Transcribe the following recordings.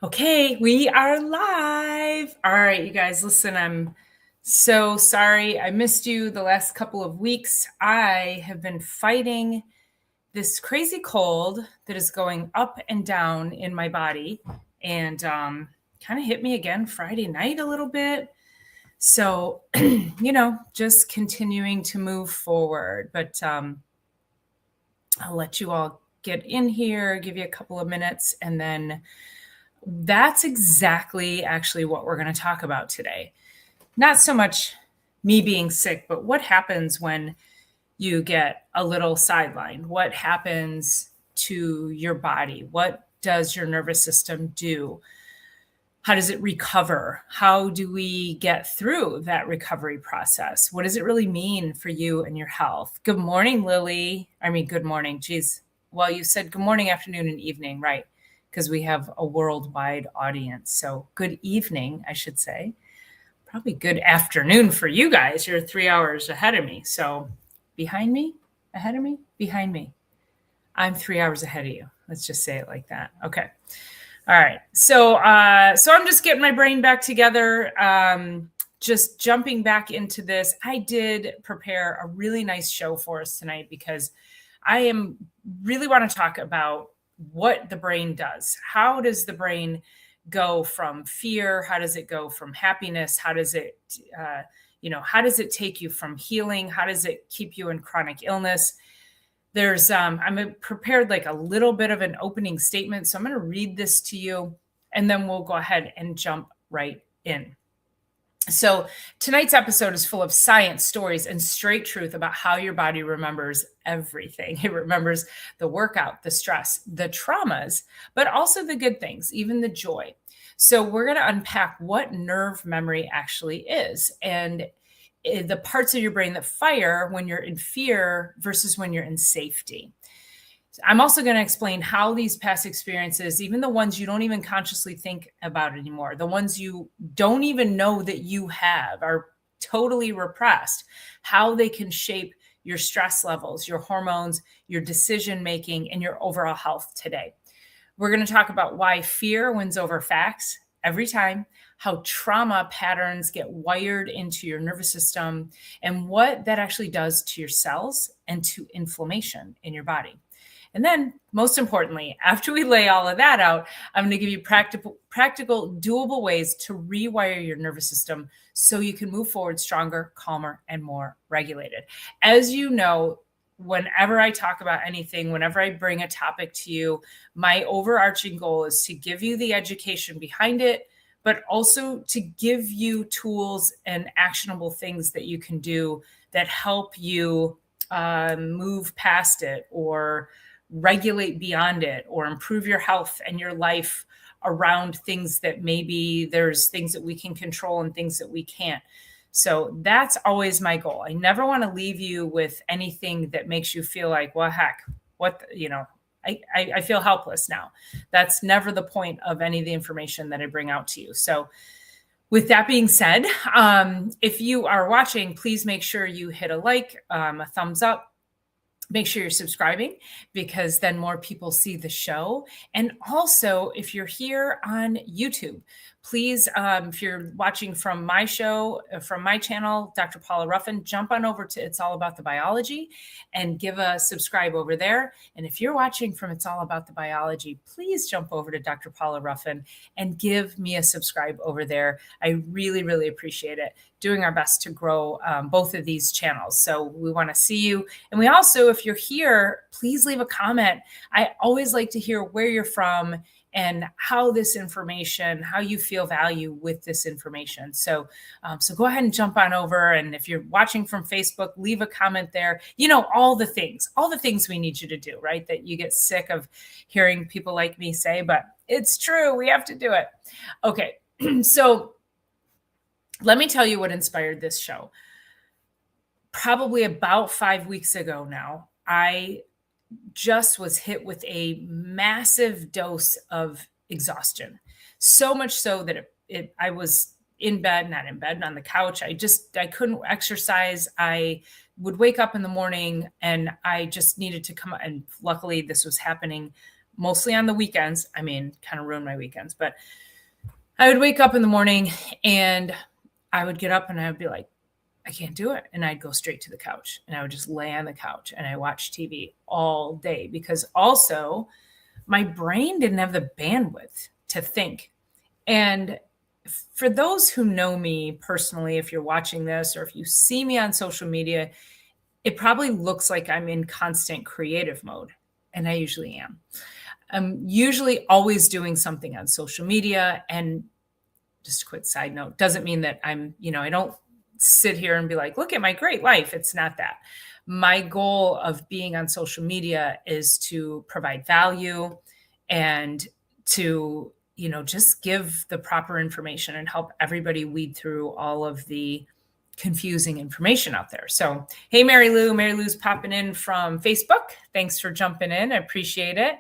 Okay, we are live. All right, you guys, listen, I'm so sorry. I missed you the last couple of weeks. I have been fighting this crazy cold that is going up and down in my body and kind of hit me again Friday night a little bit. So, just continuing to move forward. But I'll let you all get in here, give you a couple of minutes, and then that's exactly actually what we're going to talk about today. Not so much me being sick, but what happens when you get a little sidelined? What happens to your body? What does your nervous system do? How does it recover? How do we get through that recovery process? What does it really mean for you and your health? Good morning, Lily. Good morning. Geez. Well, you said good morning, afternoon, and evening, right? Because we have a worldwide audience. So good evening, I should say. Probably good afternoon for you guys. You're 3 hours ahead of me. So behind me, ahead of me, behind me. I'm 3 hours ahead of you. Let's just say it like that. Okay. All right. So I'm just getting my brain back together. Just jumping back into this. I did prepare a really nice show for us tonight because I really want to talk about what the brain does. How does the brain go from fear? How does it go from happiness? How does it, how does it take you from healing? How does it keep you in chronic illness? There's, I'm prepared like a little bit of an opening statement. So I'm going to read this to you and then we'll go ahead and jump right in. So tonight's episode is full of science, stories, and straight truth about how your body remembers everything. It remembers the workout, the stress, the traumas, but also the good things, even the joy. So we're going to unpack what nerve memory actually is and the parts of your brain that fire when you're in fear versus when you're in safety. I'm also going to explain how these past experiences, even the ones you don't even consciously think about anymore, the ones you don't even know that you have are totally repressed, how they can shape your stress levels, your hormones, your decision making, and your overall health today. We're going to talk about why fear wins over facts every time, how trauma patterns get wired into your nervous system, and what that actually does to your cells and to inflammation in your body. And then, most importantly, after we lay all of that out, I'm going to give you practical, doable ways to rewire your nervous system so you can move forward stronger, calmer, and more regulated. As you know, whenever I talk about anything, whenever I bring a topic to you, my overarching goal is to give you the education behind it, but also to give you tools and actionable things that you can do that help you move past it or regulate beyond it or improve your health and your life around things that maybe there's things that we can control and things that we can't. So that's always my goal. I never want to leave you with anything that makes you feel like, well, heck, I feel helpless now. That's never the point of any of the information that I bring out to you. So with that being said, if you are watching, please make sure you hit a like, a thumbs up. Make sure you're subscribing because then more people see the show. And also, if you're here on YouTube, please, if you're watching from my show, from my channel, Dr. Paula Ruffin, jump on over to It's All About the Biology and give a subscribe over there. And if you're watching from It's All About the Biology, please jump over to Dr. Paula Ruffin and give me a subscribe over there. I really, really appreciate it. Doing our best to grow both of these channels. So we want to see you. And we also, if you're here, please leave a comment. I always like to hear where you're from and how this information, how you feel value with this information. So go ahead and jump on over. And if you're watching from Facebook, leave a comment there. All the things we need you to do, right? That you get sick of hearing people like me say, but it's true. We have to do it. Okay. So let me tell you what inspired this show. Probably about 5 weeks ago now, I just was hit with a massive dose of exhaustion. So much so that I was not on the couch. I couldn't exercise. I would wake up in the morning and I just needed to come. And luckily this was happening mostly on the weekends. I mean, kind of ruined my weekends, but I would wake up in the morning and I would get up and I would be like, I can't do it. And I'd go straight to the couch and I would just lay on the couch and I watch TV all day, because also my brain didn't have the bandwidth to think. And for those who know me personally, if you're watching this or if you see me on social media, it probably looks like I'm in constant creative mode. And I usually am. I'm usually always doing something on social media. And just a quick side note, doesn't mean that I'm, I don't sit here and be like, look at my great life. It's not that. My goal of being on social media is to provide value and to, just give the proper information and help everybody weed through all of the confusing information out there. So, hey, Mary Lou. Mary Lou's popping in from Facebook. Thanks for jumping in. I appreciate it.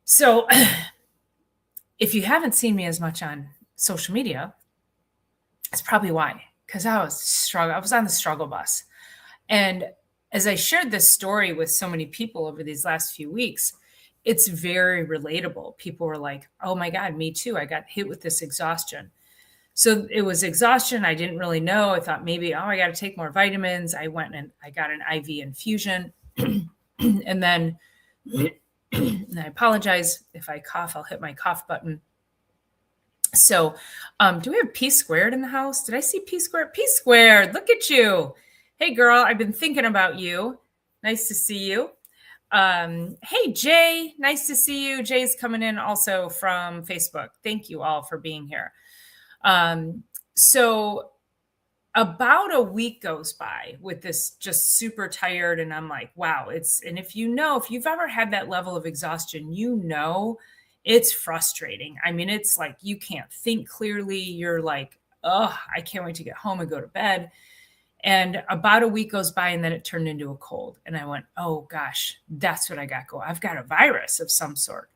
So if you haven't seen me as much on social media, that's probably why, because I was on the struggle bus. And as I shared this story with so many people over these last few weeks, it's very relatable. People were like, oh my God, me too. I got hit with this exhaustion. So it was exhaustion. I didn't really know. I thought maybe, I got to take more vitamins. I went and I got an IV infusion. And then, and I apologize if I cough, I'll hit my cough button. So do we have P squared in the house? Did I see P squared? P squared, look at you. Hey, girl, I've been thinking about you. Nice to see you. Hey, Jay, nice to see you. Jay's coming in also from Facebook. Thank you all for being here. So about a week goes by with this just super tired. And I'm like, wow, and if you've ever had that level of exhaustion, it's frustrating. I mean, it's like, you can't think clearly. You're like, oh, I can't wait to get home and go to bed. And about a week goes by and then it turned into a cold. And I went, oh gosh, that's what I got going. I've got a virus of some sort.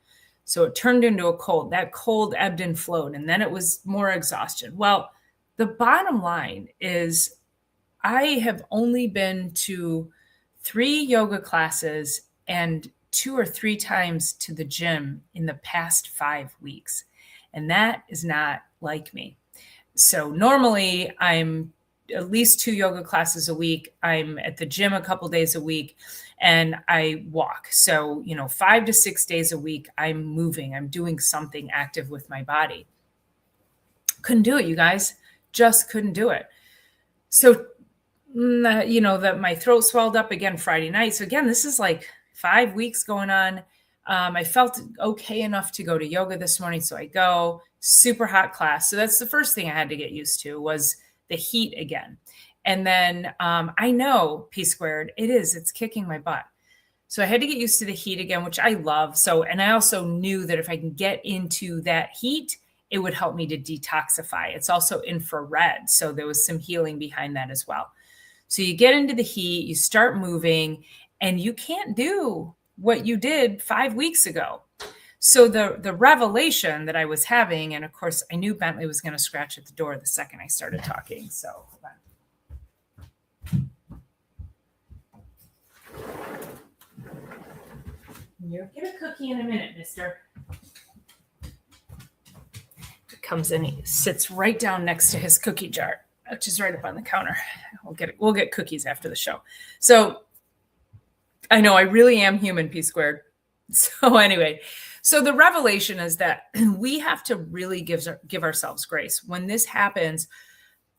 So it turned into a cold. That cold ebbed and flowed. And then it was more exhaustion. Well, the bottom line is I have only been to 3 yoga classes and 2 or 3 times to the gym in the past 5 weeks. And that is not like me. So normally I'm at least 2 yoga classes a week. I'm at the gym a couple days a week and I walk. So, 5 to 6 days a week, I'm moving, I'm doing something active with my body. Couldn't do it, you guys. Just couldn't do it. So, that my throat swelled up again Friday night. So again, this is like 5 weeks going on. I felt okay enough to go to yoga this morning. So I go, super hot class. So that's the first thing I had to get used to was the heat again. And then I know P squared, it's kicking my butt. So I had to get used to the heat again, which I love. So, and I also knew that if I can get into that heat, it would help me to detoxify. It's also infrared. So there was some healing behind that as well. So you get into the heat, you start moving, and you can't do what you did 5 weeks ago. So the revelation that I was having, and of course I knew Bentley was going to scratch at the door the second I started talking. So hold on. You'll get a cookie in a minute, mister. He comes in, he sits right down next to his cookie jar, which is right up on the counter. We'll get cookies after the show. So I know I really am human, P squared. So anyway, so the revelation is that we have to really give ourselves grace. When this happens,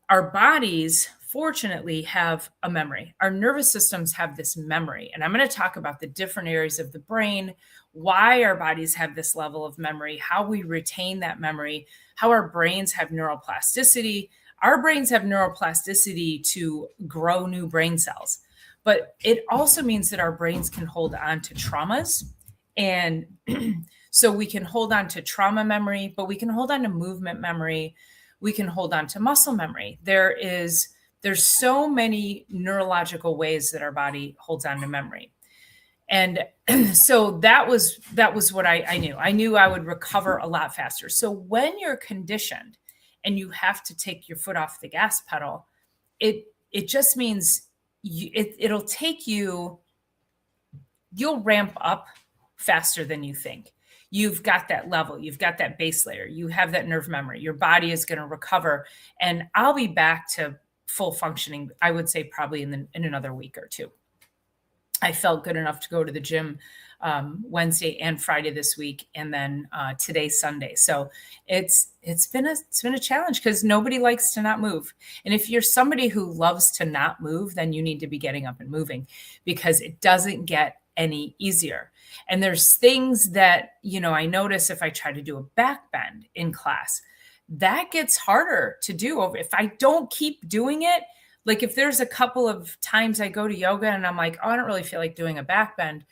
our bodies fortunately have a memory. Our nervous systems have this memory. And I'm going to talk about the different areas of the brain, why our bodies have this level of memory, how we retain that memory, how our brains have neuroplasticity. Our brains have neuroplasticity to grow new brain cells. But it also means that our brains can hold on to traumas. And so we can hold on to trauma memory, but we can hold on to movement memory. We can hold on to muscle memory. There's so many neurological ways that our body holds on to memory. And so that was what I knew. I knew I would recover a lot faster. So when you're conditioned and you have to take your foot off the gas pedal, it just means it'll take you'll ramp up faster than you think. You've got that level, you've got that base layer, you have that nerve memory, your body is going to recover. And I'll be back to full functioning, I would say probably in another week or two. I felt good enough to go to the gym Wednesday and Friday this week, and then today, Sunday. So it's been a challenge because nobody likes to not move. And if you're somebody who loves to not move, then you need to be getting up and moving, because it doesn't get any easier. And there's things that, I notice if I try to do a back bend in class, that gets harder to do. If I don't keep doing it, like if there's a couple of times I go to yoga and I'm like, oh, I don't really feel like doing a back bend.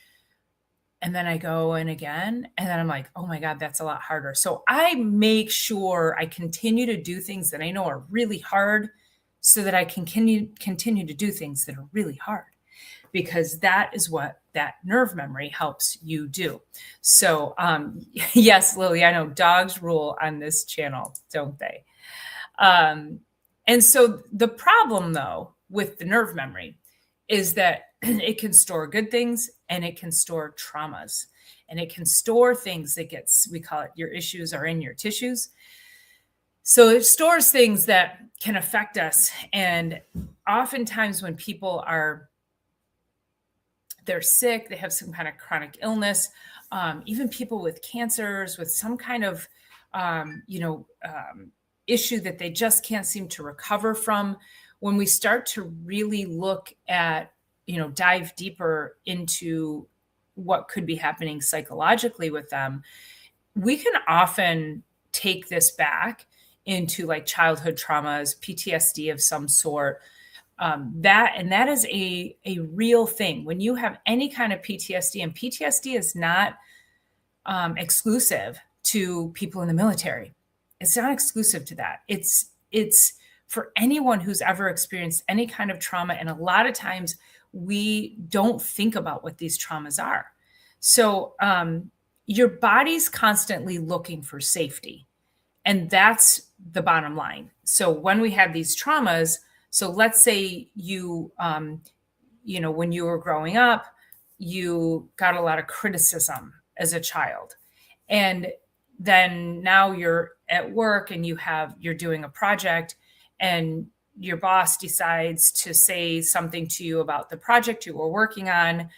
And then I go in again, and then I'm like, oh my God, that's a lot harder. So I make sure I continue to do things that I know are really hard so that I can continue to do things that are really hard, because that is what that nerve memory helps you do. So yes, Lily, I know dogs rule on this channel, don't they? And so the problem, though, with the nerve memory is that it can store good things and it can store traumas, and it can store things that we call it, your issues are in your tissues. So it stores things that can affect us. And oftentimes when people they're sick, they have some kind of chronic illness, even people with cancers, with some kind of, issue that they just can't seem to recover from. When we start to really look at, dive deeper into what could be happening psychologically with them, we can often take this back into like childhood traumas, PTSD of some sort. That is a real thing. When you have any kind of PTSD, and PTSD is not exclusive to people in the military. It's not exclusive to that. It's for anyone who's ever experienced any kind of trauma. And a lot of times we don't think about what these traumas are. So your body's constantly looking for safety. And that's the bottom line. So when we have these traumas, so let's say you, when you were growing up, you got a lot of criticism as a child. And then now you're at work and you're doing a project, and your boss decides to say something to you about the project you were working on,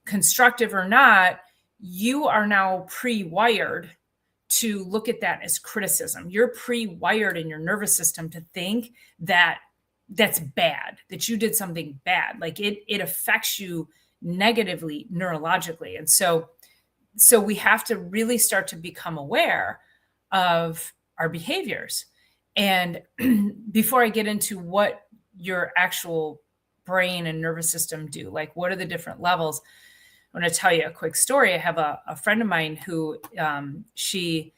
constructive or not, you are now pre-wired to look at that as criticism. You're pre-wired in your nervous system to think that that's bad, that you did something bad. Like it affects you negatively neurologically. And so we have to really start to become aware of our behaviors. And before I get into what your actual brain and nervous system do, like what are the different levels, I'm going to tell you a quick story. I have a friend of mine who we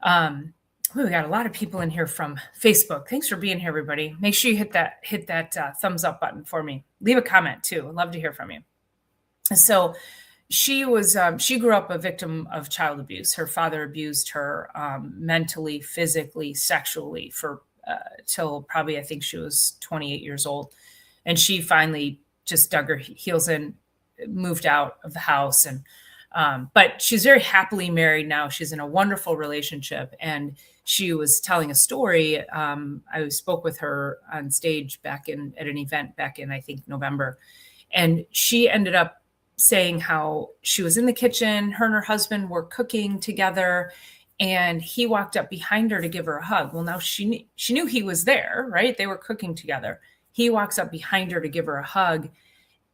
got a lot of people in here from Facebook. Thanks for being here, everybody. Make sure you hit that thumbs up button for me. Leave a comment too. I'd love to hear from you. So she grew up a victim of child abuse. Her father abused her mentally, physically, sexually for till probably, I think she was 28 years old. And she finally just dug her heels in, moved out of the house. And but she's very happily married now. She's in a wonderful relationship. And she was telling a story. I spoke with her on stage at an event back in, I think, November. And she ended up saying how she was in the kitchen, her and her husband were cooking together, and he walked up behind her to give her a hug. Well, now she knew he was there, right? They were cooking together. He walks up behind her to give her a hug,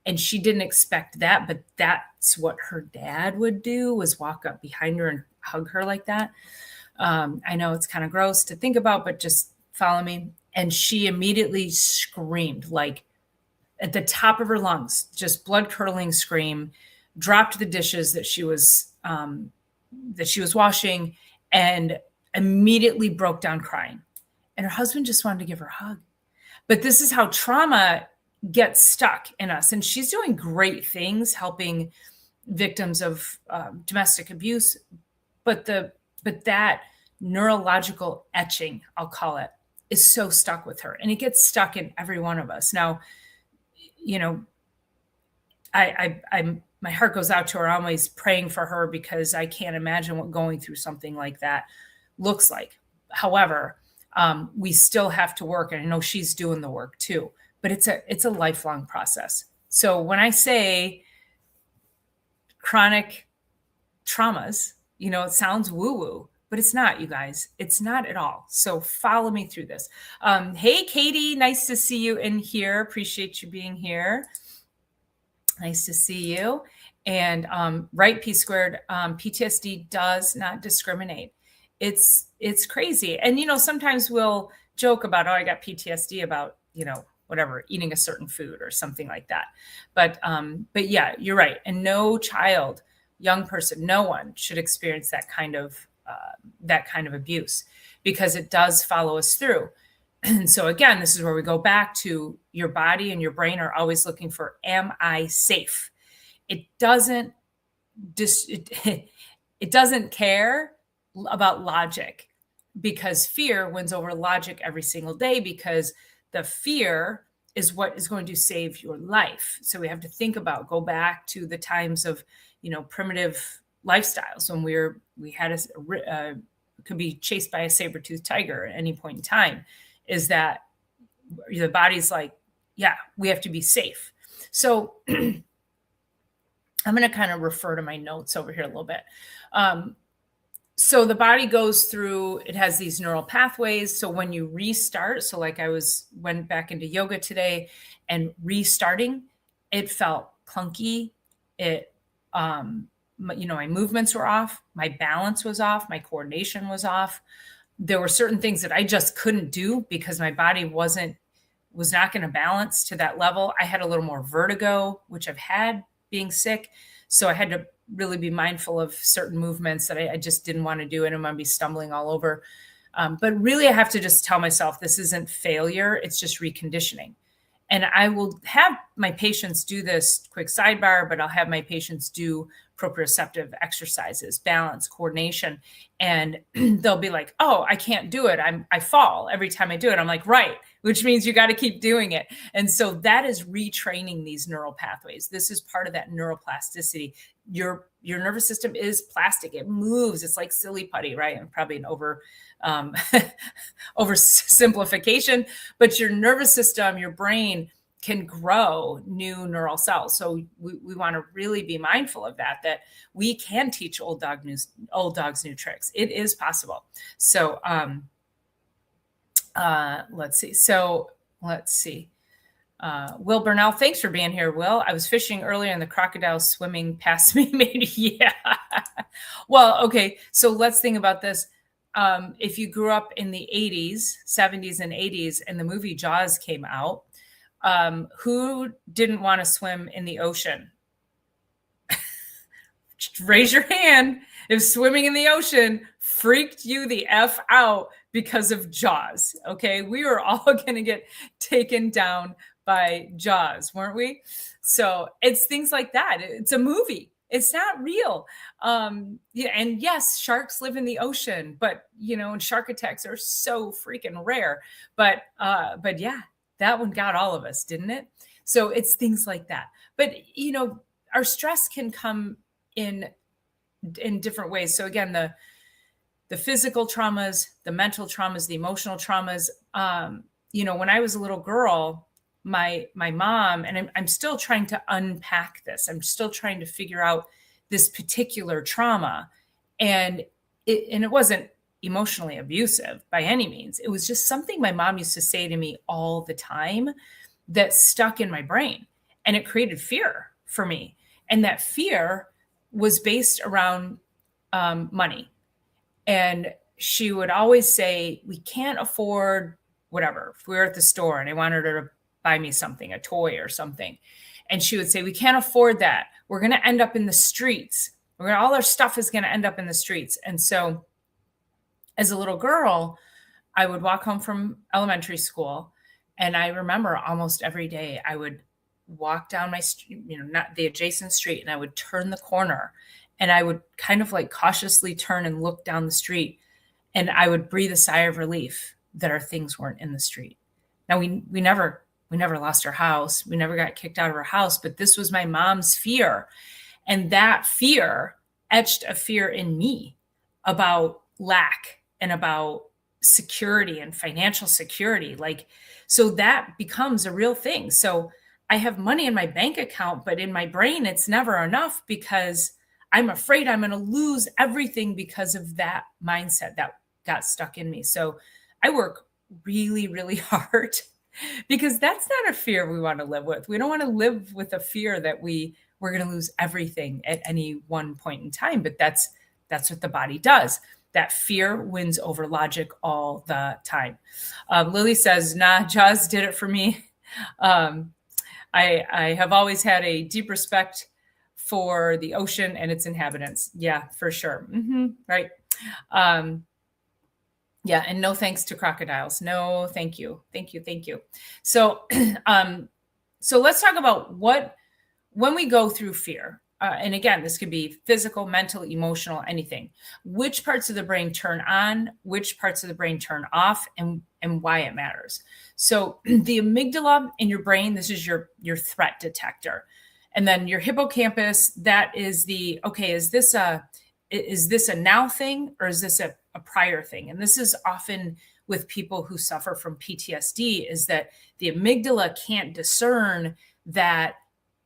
and she didn't expect that, but that's what her dad would do, was walk up behind her and hug her like that. I know it's kind of gross to think about, but just follow me. And she immediately screamed, like at the top of her lungs, just blood curdling scream, dropped the dishes that she was washing, and immediately broke down crying. And her husband just wanted to give her a hug. But this is how trauma gets stuck in us. And she's doing great things helping victims of domestic abuse. But that neurological etching, I'll call it, is so stuck with her. And it gets stuck in every one of us. Now, my my heart goes out to her. I'm always praying for her because I can't imagine what going through something like that looks like. However, we still have to work, and I know she's doing the work too, but it's a lifelong process. So when I say chronic traumas, it sounds woo-woo, but it's not, you guys. It's not at all. So follow me through this. Hey, Katie, nice to see you in here. Appreciate you being here. Nice to see you. And right, P squared, PTSD does not discriminate. It's crazy. And, sometimes we'll joke about, oh, I got PTSD about, whatever, eating a certain food or something like that. But yeah, you're right. And no child, young person, no one should experience that kind of abuse, because it does follow us through. And so again, this is where we go back to your body and your brain are always looking for, am I safe? It doesn't it doesn't care about logic, because fear wins over logic every single day, because the fear is what is going to save your life. So we have to think about, go back to the times of, primitive lifestyles when we had could be chased by a saber-toothed tiger at any point in time, is that the body's like, yeah, we have to be safe. So I'm going to kind of refer to my notes over here a little bit. So the body goes through, it has these neural pathways. So when you restart, so like went back into yoga today, and restarting, it felt clunky. My movements were off. My balance was off. My coordination was off. There were certain things that I just couldn't do because my body was not going to balance to that level. I had a little more vertigo, which I've had being sick. So I had to really be mindful of certain movements that I just didn't want to do, and I'm going to be stumbling all over. But really, I have to just tell myself this isn't failure. It's just reconditioning. And I will have my patients do this, quick sidebar, but I'll have my patients do proprioceptive exercises, balance, coordination. And they'll be like, oh, I can't do it. I fall every time I do it. I'm like, right, which means you got to keep doing it. And so that is retraining these neural pathways. This is part of that neuroplasticity. Your nervous system is plastic. It moves. It's like silly putty, right? And probably an oversimplification, but your nervous system, your brain can grow new neural cells. So we want to really be mindful of that we can teach old dogs new tricks. It is possible. So let's see. Will Burnell, thanks for being here, Will. I was fishing earlier and the crocodile swimming past me yeah. Well, okay. So let's think about this. If you grew up in the 80s, 70s and 80s, and the movie Jaws came out, who didn't want to swim in the ocean? Raise your hand if swimming in the ocean freaked you the F out because of Jaws. Okay. We were all going to get taken down by Jaws, weren't we? So it's things like that. It's a movie. It's not real. Yeah, and yes, sharks live in the ocean, but and shark attacks are so freaking rare. But yeah, that one got all of us, didn't it? So it's things like that. But our stress can come in different ways. So again, the physical traumas, the mental traumas, the emotional traumas. When I was a little girl, my mom, and I'm still trying to unpack this. I'm still trying to figure out this particular trauma. And it wasn't emotionally abusive by any means. It was just something my mom used to say to me all the time that stuck in my brain, and it created fear for me. And that fear was based around money. And she would always say, we can't afford whatever. If we were at the store and I wanted her to buy me something, a toy or something, and she would say, we can't afford that. We're going to end up in the streets. All our stuff is going to end up in the streets. And so as a little girl, I would walk home from elementary school, and I remember almost every day I would walk down my street, not the adjacent street, and I would turn the corner, and I would kind of like cautiously turn and look down the street, and I would breathe a sigh of relief that our things weren't in the street. Now we never lost our house. We never got kicked out of our house, but this was my mom's fear. And that fear etched a fear in me about lack and about security and financial security. Like, so that becomes a real thing. So I have money in my bank account, but in my brain, it's never enough because I'm afraid I'm going to lose everything because of that mindset that got stuck in me. So I work really, really hard because that's not a fear we want to live with. We don't want to live with a fear that we're going to lose everything at any one point in time, but that's what the body does. That fear wins over logic all the time. Lily says, nah, Jaws did it for me. I have always had a deep respect for the ocean and its inhabitants. Yeah, for sure. Right. Yeah, and no thanks to crocodiles. No, thank you. Thank you. Thank you. So, so let's talk about when we go through fear. And again, this could be physical, mental, emotional, anything. Which parts of the brain turn on, which parts of the brain turn off, and why it matters. So the amygdala in your brain, this is your threat detector. And then your hippocampus, that is the, okay, is this a now thing or is this a prior thing? And this is often with people who suffer from PTSD, is that the amygdala can't discern that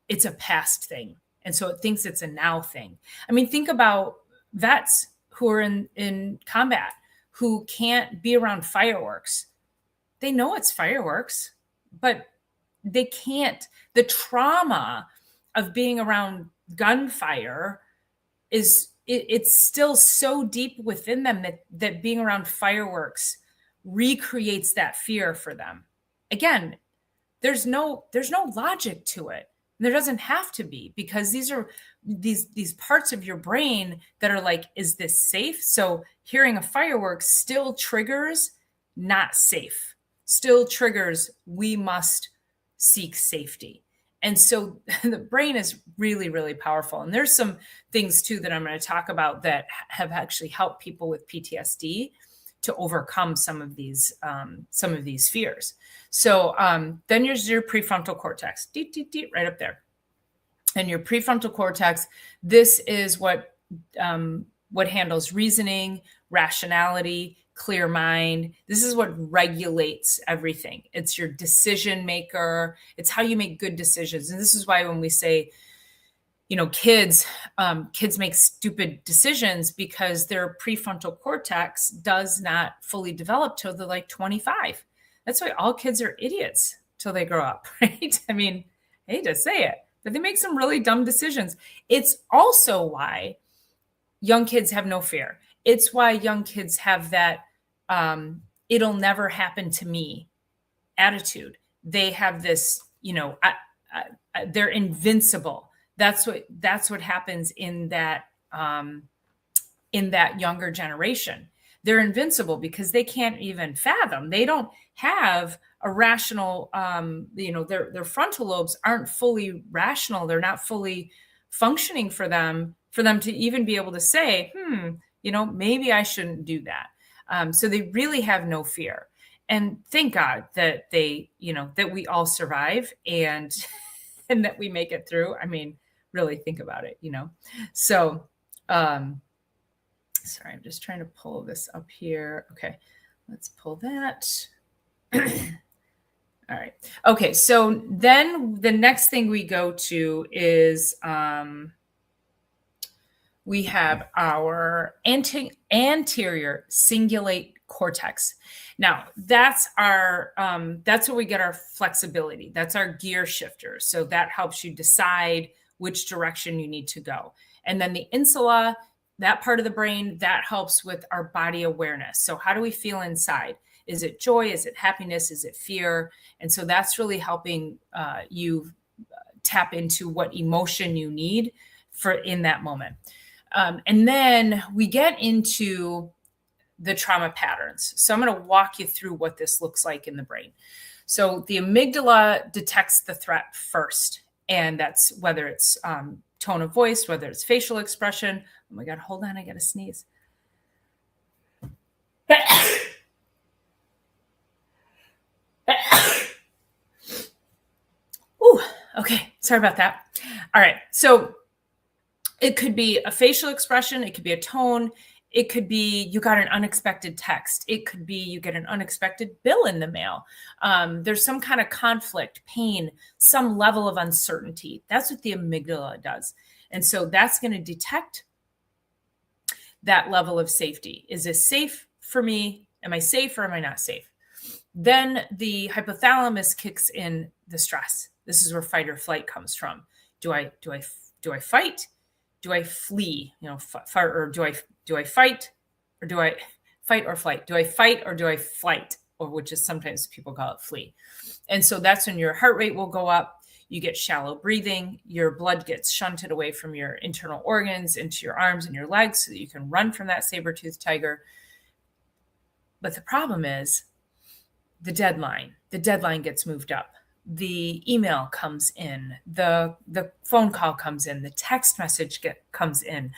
it's a past thing. And so it thinks it's a now thing. I mean, think about vets who are in combat who can't be around fireworks. They know it's fireworks, but they can't. The trauma of being around gunfire it's still so deep within them that being around fireworks recreates that fear for them. Again, there's no logic to it. There doesn't have to be, because these are these parts of your brain that are like, is this safe? So hearing a fireworks still triggers not safe, still triggers we must seek safety. And so the brain is really, really powerful. And there's some things too that I'm going to talk about that have actually helped people with PTSD to overcome some of these fears. So then there's your prefrontal cortex, right up there. And your prefrontal cortex, this is what handles reasoning, rationality, clear mind. This is what regulates everything. It's your decision maker. It's how you make good decisions. And this is why when we say, kids make stupid decisions because their prefrontal cortex does not fully develop till they're like 25. That's why all kids are idiots till they grow up, right? I mean, I hate to say it, but they make some really dumb decisions. It's also why young kids have no fear. It's why young kids have that it'll never happen to me attitude. They have this, they're invincible. That's what happens in that younger generation. They're invincible because they can't even fathom. They don't have a rational, their frontal lobes aren't fully rational. They're not fully functioning for them to even be able to say, maybe I shouldn't do that. So they really have no fear. And thank God that that we all survive and that we make it through. I mean, really think about it, So, sorry, I'm just trying to pull this up here. Okay, let's pull that. All right. Okay, so then the next thing we go to is we have our anterior cingulate cortex. Now, that's where we get our flexibility. That's our gear shifter. So that helps you decide which direction you need to go. And then the insula, that part of the brain, that helps with our body awareness. So how do we feel inside? Is it joy? Is it happiness? Is it fear? And so that's really helping you tap into what emotion you need for in that moment. And then we get into the trauma patterns. So I'm going to walk you through what this looks like in the brain. So the amygdala detects the threat first. And that's whether it's tone of voice, whether it's facial expression. Oh my God, hold on, I got to sneeze. Ooh, okay, sorry about that. All right, so It could be a facial expression. It could be a tone. It could be you got an unexpected text. It could be you get an unexpected bill in the mail. There's some kind of conflict, pain, some level of uncertainty. That's what the amygdala does. And so that's going to detect that level of safety. Is this safe for me? Am I safe or am I not safe? Then the hypothalamus kicks in the stress. This is where fight or flight comes from. Do I fight? Do I flee? Or do I fight? Or do I fight or flight? Do I fight or do I flight? Or which is sometimes people call it flee. And so that's when your heart rate will go up. You get shallow breathing. Your blood gets shunted away from your internal organs into your arms and your legs so that you can run from that saber-toothed tiger. But the problem is the deadline. The deadline gets moved up. The email comes in, the phone call comes in, the text message comes in.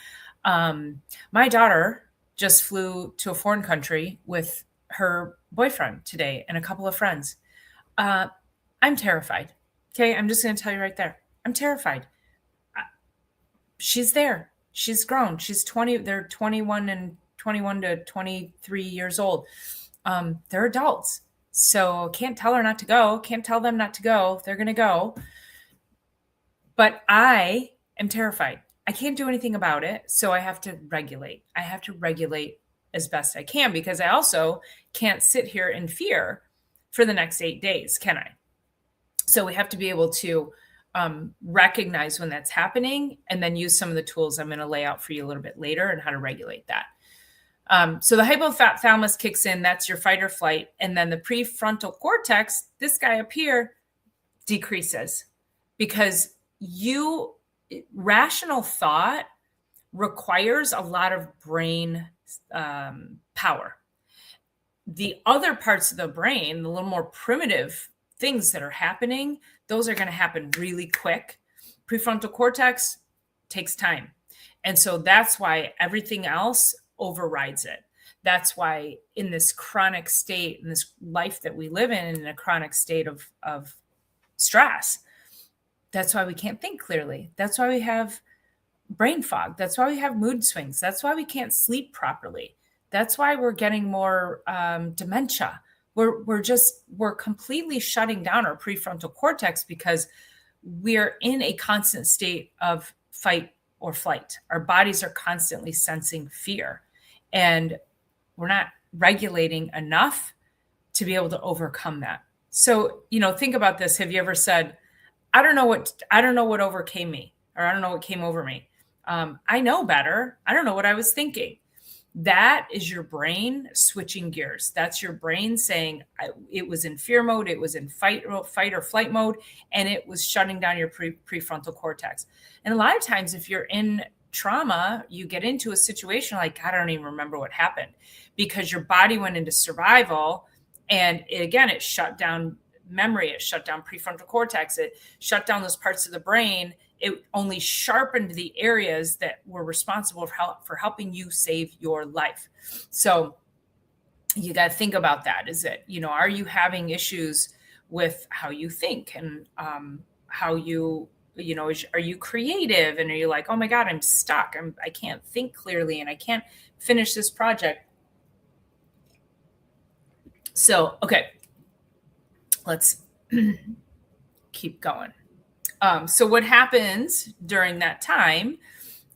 My daughter just flew to a foreign country with her boyfriend today and a couple of friends. I'm terrified. Okay, I'm just going to tell you right there. I'm terrified. She's there. She's grown. She's 20. They're 21 to 23 years old. They're adults. So can't tell her not to go. Can't tell them not to go. They're going to go. But I am terrified. I can't do anything about it. So I have to regulate. I have to regulate as best I can because I also can't sit here in fear for the next 8 days, can I? So we have to be able to recognize when that's happening and then use some of the tools I'm going to lay out for you a little bit later and how to regulate that. So the hypothalamus kicks in, that's your fight or flight. And then the prefrontal cortex, this guy up here, decreases because rational thought requires a lot of brain power. The other parts of the brain, the little more primitive things that are happening, those are going to happen really quick. Prefrontal cortex takes time. And so that's why everything else overrides it. That's why in this chronic state, in this life that we live in a chronic state of stress, that's why we can't think clearly. That's why we have brain fog. That's why we have mood swings. That's why we can't sleep properly. That's why we're getting more dementia. We're completely shutting down our prefrontal cortex because we're in a constant state of fight or flight. Our bodies are constantly sensing fear and we're not regulating enough to be able to overcome that. So, think about this. Have you ever said, I don't know what overcame me, or I don't know what came over me. I know better. I don't know what I was thinking. That is your brain switching gears. That's your brain saying it was in fear mode. It was in fight or flight mode, and it was shutting down your prefrontal cortex. And a lot of times if you're in trauma, you get into a situation like, I don't even remember what happened because your body went into survival. And it shut down memory. It shut down prefrontal cortex. It shut down those parts of the brain. It only sharpened the areas that were responsible for helping you save your life. So you got to think about that. Is it, are you having issues with how you think and how you, are you creative? And are you like, oh my God, I'm stuck. I can't think clearly and I can't finish this project. So, okay, let's keep going. So what happens during that time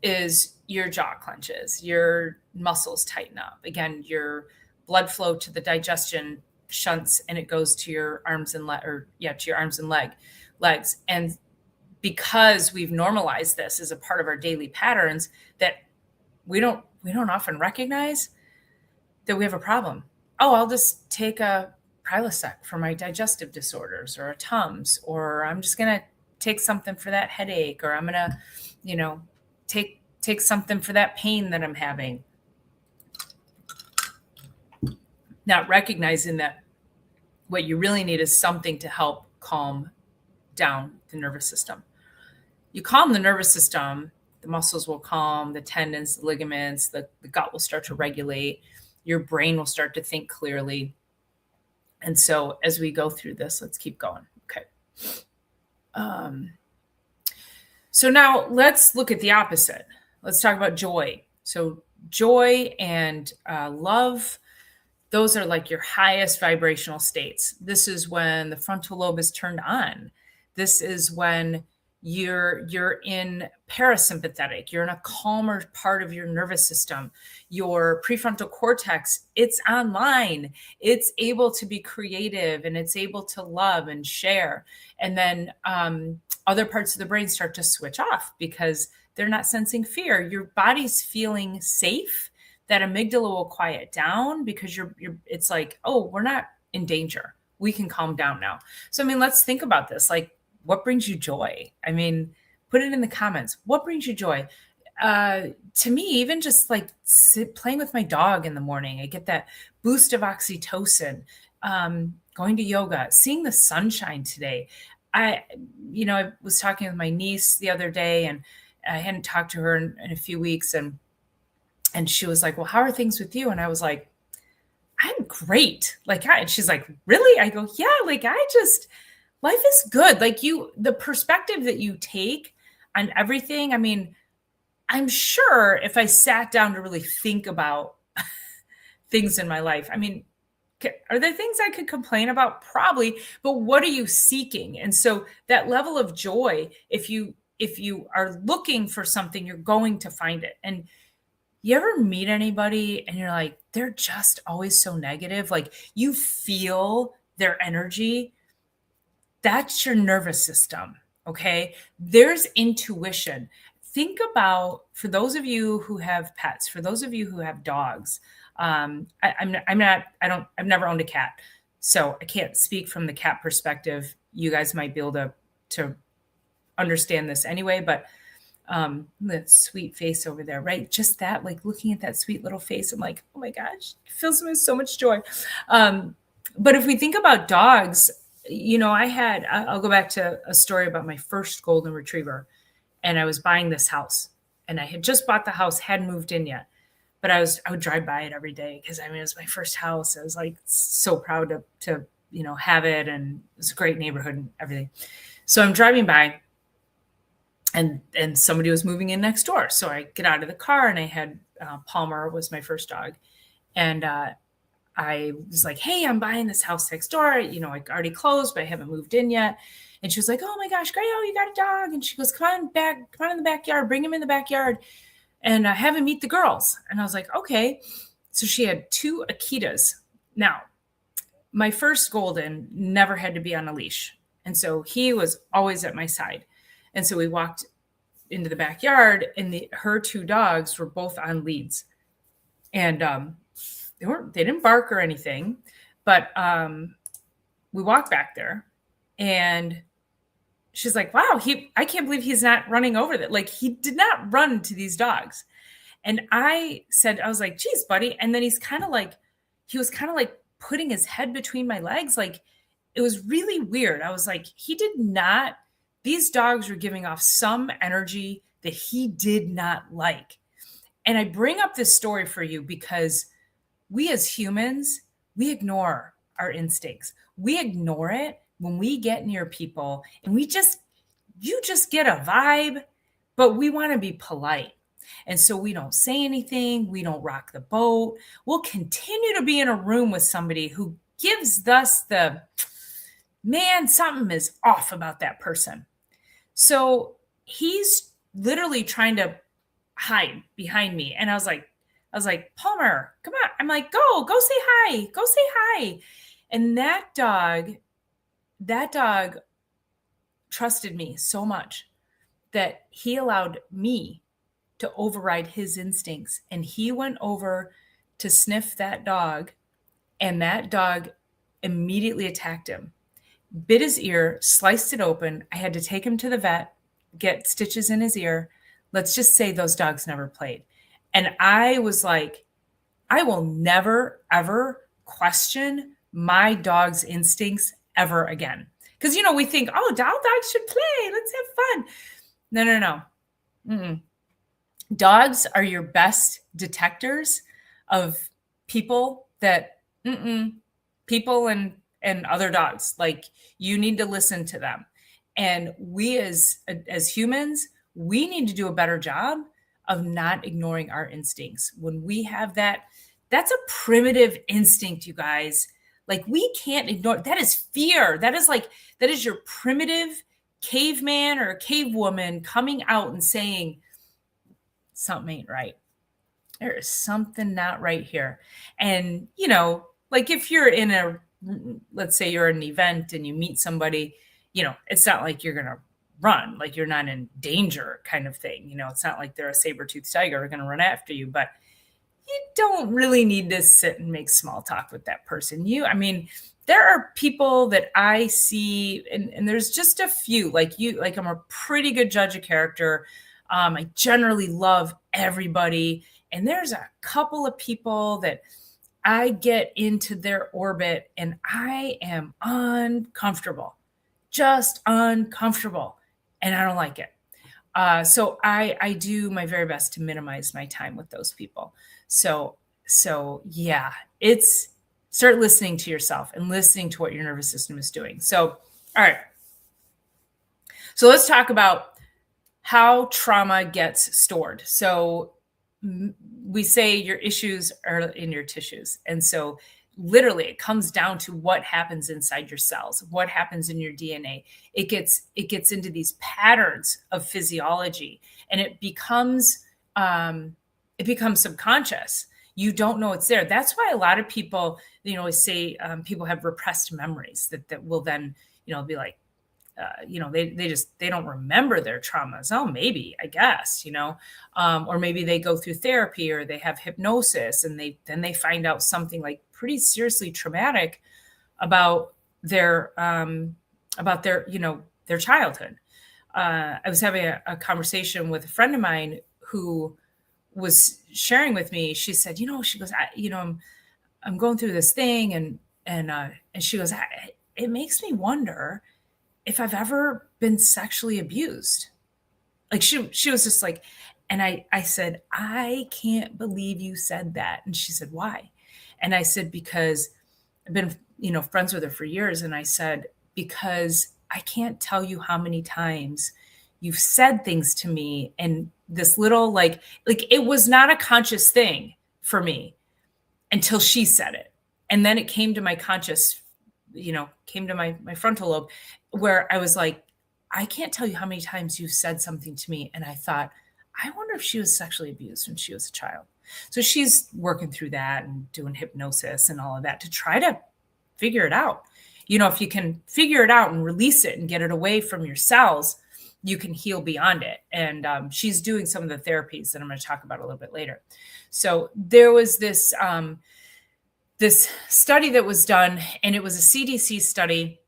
is your jaw clenches, your muscles tighten up. Again, your blood flow to the digestion shunts and it goes to your arms and legs. And because we've normalized this as a part of our daily patterns that we don't often recognize that we have a problem. Oh, I'll just take a Prilosec for my digestive disorders or a Tums, or I'm just going to take something for that headache, or I'm going to, take something for that pain that I'm having. Not recognizing that what you really need is something to help calm down the nervous system. You calm the nervous system, the muscles will calm, the tendons, the ligaments, the gut will start to regulate, your brain will start to think clearly. And so as we go through this, let's keep going. Okay. So now let's look at the opposite. let's talk about joy. So joy and love, those are like your highest vibrational states. This is when the frontal lobe is turned on. This is when you're in parasympathetic, you're in a calmer part of your nervous system. Your prefrontal cortex, it's online, it's able to be creative, and it's able to love and share. And then other parts of the brain start to switch off because they're not sensing fear. Your body's feeling safe. That amygdala will quiet down because you're it's like, oh, we're not in danger, we can calm down now. So I mean, let's think about this. Like, what brings you joy? I mean, put it in the comments. What brings you joy? To me, even just like playing with my dog in the morning, I get that boost of oxytocin. Going to yoga, seeing the sunshine today. I was talking with my niece the other day, and I hadn't talked to her in a few weeks, and she was like, well, how are things with you? And I was like, I'm great. And she's like, really? I go, yeah, life is good. Like, the perspective that you take on everything. I mean, I'm sure if I sat down to really think about things in my life, I mean, are there things I could complain about? Probably, but what are you seeking? And so that level of joy, if you are looking for something, you're going to find it. And you ever meet anybody and you're like, they're just always so negative? Like, you feel their energy. That's your nervous system. Okay. There's intuition. Think about, for those of you who have pets, for those of you who have dogs, I've never owned a cat, so I can't speak from the cat perspective. You guys might be able to understand this anyway, but the sweet face over there, right? Just that, like, looking at that sweet little face, I'm like, oh my gosh, it fills me with so much joy. But if we think about dogs, I'll go back to a story about my first golden retriever. And I was buying this house, and I had just bought the house, hadn't moved in yet, but I would drive by it every day. Cause I mean, it was my first house. I was like so proud to have it. And it was a great neighborhood and everything. So I'm driving by, and somebody was moving in next door. So I get out of the car, and I had Palmer was my first dog. And I was like, hey, I'm buying this house next door. I already closed, but I haven't moved in yet. And she was like, oh my gosh, Gradual, you got a dog. And she goes, come on in the backyard, bring him in the backyard and have him meet the girls. And I was like, okay. So she had 2 Akitas. Now, my first golden never had to be on a leash. And so he was always at my side. And so we walked into the backyard, and her 2 dogs were both on leads. And they didn't bark or anything, but we walked back there, and she's like, wow, I can't believe he's not running over that. Like, he did not run to these dogs. And I was like, geez, buddy. And then he was kind of like putting his head between my legs. Like, it was really weird. I was like, these dogs were giving off some energy that he did not like. And I bring up this story for you because we as humans, we ignore our instincts. We ignore it when we get near people, and you just get a vibe, but we want to be polite. And so we don't say anything. We don't rock the boat. We'll continue to be in a room with somebody who gives us man, something is off about that person. So he's literally trying to hide behind me. And I was like, Palmer, come on. I'm like, go say hi. And that dog trusted me so much that he allowed me to override his instincts. And he went over to sniff that dog, and that dog immediately attacked him, bit his ear, sliced it open. I had to take him to the vet, get stitches in his ear. Let's just say those dogs never played. And I was like, I will never, ever question my dog's instincts ever again. Because, we think, oh, dogs should play. Let's have fun. No. Mm-mm. Dogs are your best detectors of people people and other dogs. Like, you need to listen to them. And we as humans, we need to do a better job of not ignoring our instincts. When we have that, that's a primitive instinct, you guys. Like, we can't ignore that. Is fear. That is your primitive caveman or cavewoman coming out and saying something ain't right. There is something not right here. And, like if you're in let's say you're at an event and you meet somebody, it's not like you're going to run, like you're not in danger kind of thing. It's not like they're a saber-toothed tiger going to run after you, but you don't really need to sit and make small talk with that person. There are people that I see, and there's just a few, like I'm a pretty good judge of character. I generally love everybody. And there's a couple of people that I get into their orbit and I am uncomfortable, just uncomfortable. And I don't like it. So I do my very best to minimize my time with those people. So yeah, it's start listening to yourself and listening to what your nervous system is doing. So, all right. So let's talk about how trauma gets stored. So we say your issues are in your tissues. And so literally it comes down to what happens inside your cells, what happens in your DNA. It gets into these patterns of physiology, and it becomes subconscious. You don't know it's there. That's why a lot of people, say people have repressed memories that will then, be like, they don't remember their traumas. Oh, maybe, I guess, or maybe they go through therapy or they have hypnosis and they find out something like pretty seriously traumatic about their childhood. I was having a conversation with a friend of mine who was sharing with me. She said, she goes, I'm going through this thing, and she goes, it makes me wonder if I've ever been sexually abused. Like she was just like, and I said, I can't believe you said that. And she said, why? And I said, because I've been, friends with her for years. And I said, because I can't tell you how many times you've said things to me. And this little, like it was not a conscious thing for me until she said it. And then it came to my conscious, came to my frontal lobe, where I was like, I can't tell you how many times you've said something to me. And I thought, I wonder if she was sexually abused when she was a child. So she's working through that and doing hypnosis and all of that to try to figure it out. If you can figure it out and release it and get it away from your cells, you can heal beyond it. And she's doing some of the therapies that I'm going to talk about a little bit later. So there was this study that was done, and it was a CDC study.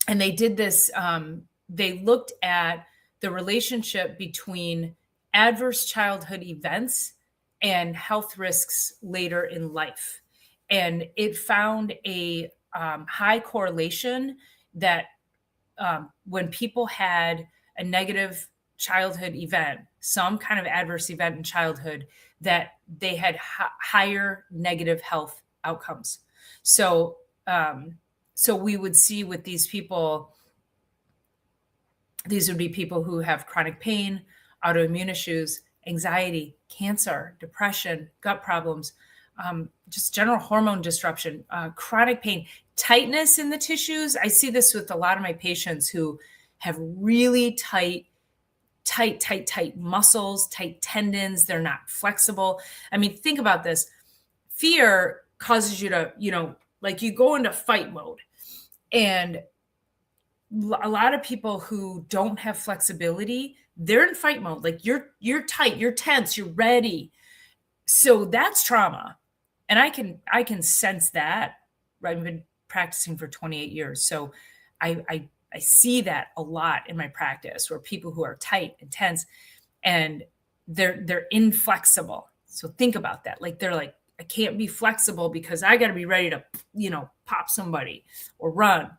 And they did this, they looked at the relationship between adverse childhood events and health risks later in life. And it found a high correlation that when people had a negative childhood event, some kind of adverse event in childhood, that they had higher negative health outcomes. So we would see with these people, these would be people who have chronic pain, autoimmune issues, anxiety, cancer, depression, gut problems, just general hormone disruption, chronic pain, tightness in the tissues. I see this with a lot of my patients who have really tight muscles, tight tendons. They're not flexible. Think about this. Fear causes you to, like you go into fight mode. And a lot of people who don't have flexibility, they're in fight mode. Like you're tight, you're tense, you're ready. So that's trauma. And I can sense that. Right? I've been practicing for 28 years. So I see that a lot in my practice, where people who are tight and tense and they're inflexible. So think about that. Like they're like, I can't be flexible because I got to be ready to, pop somebody or run.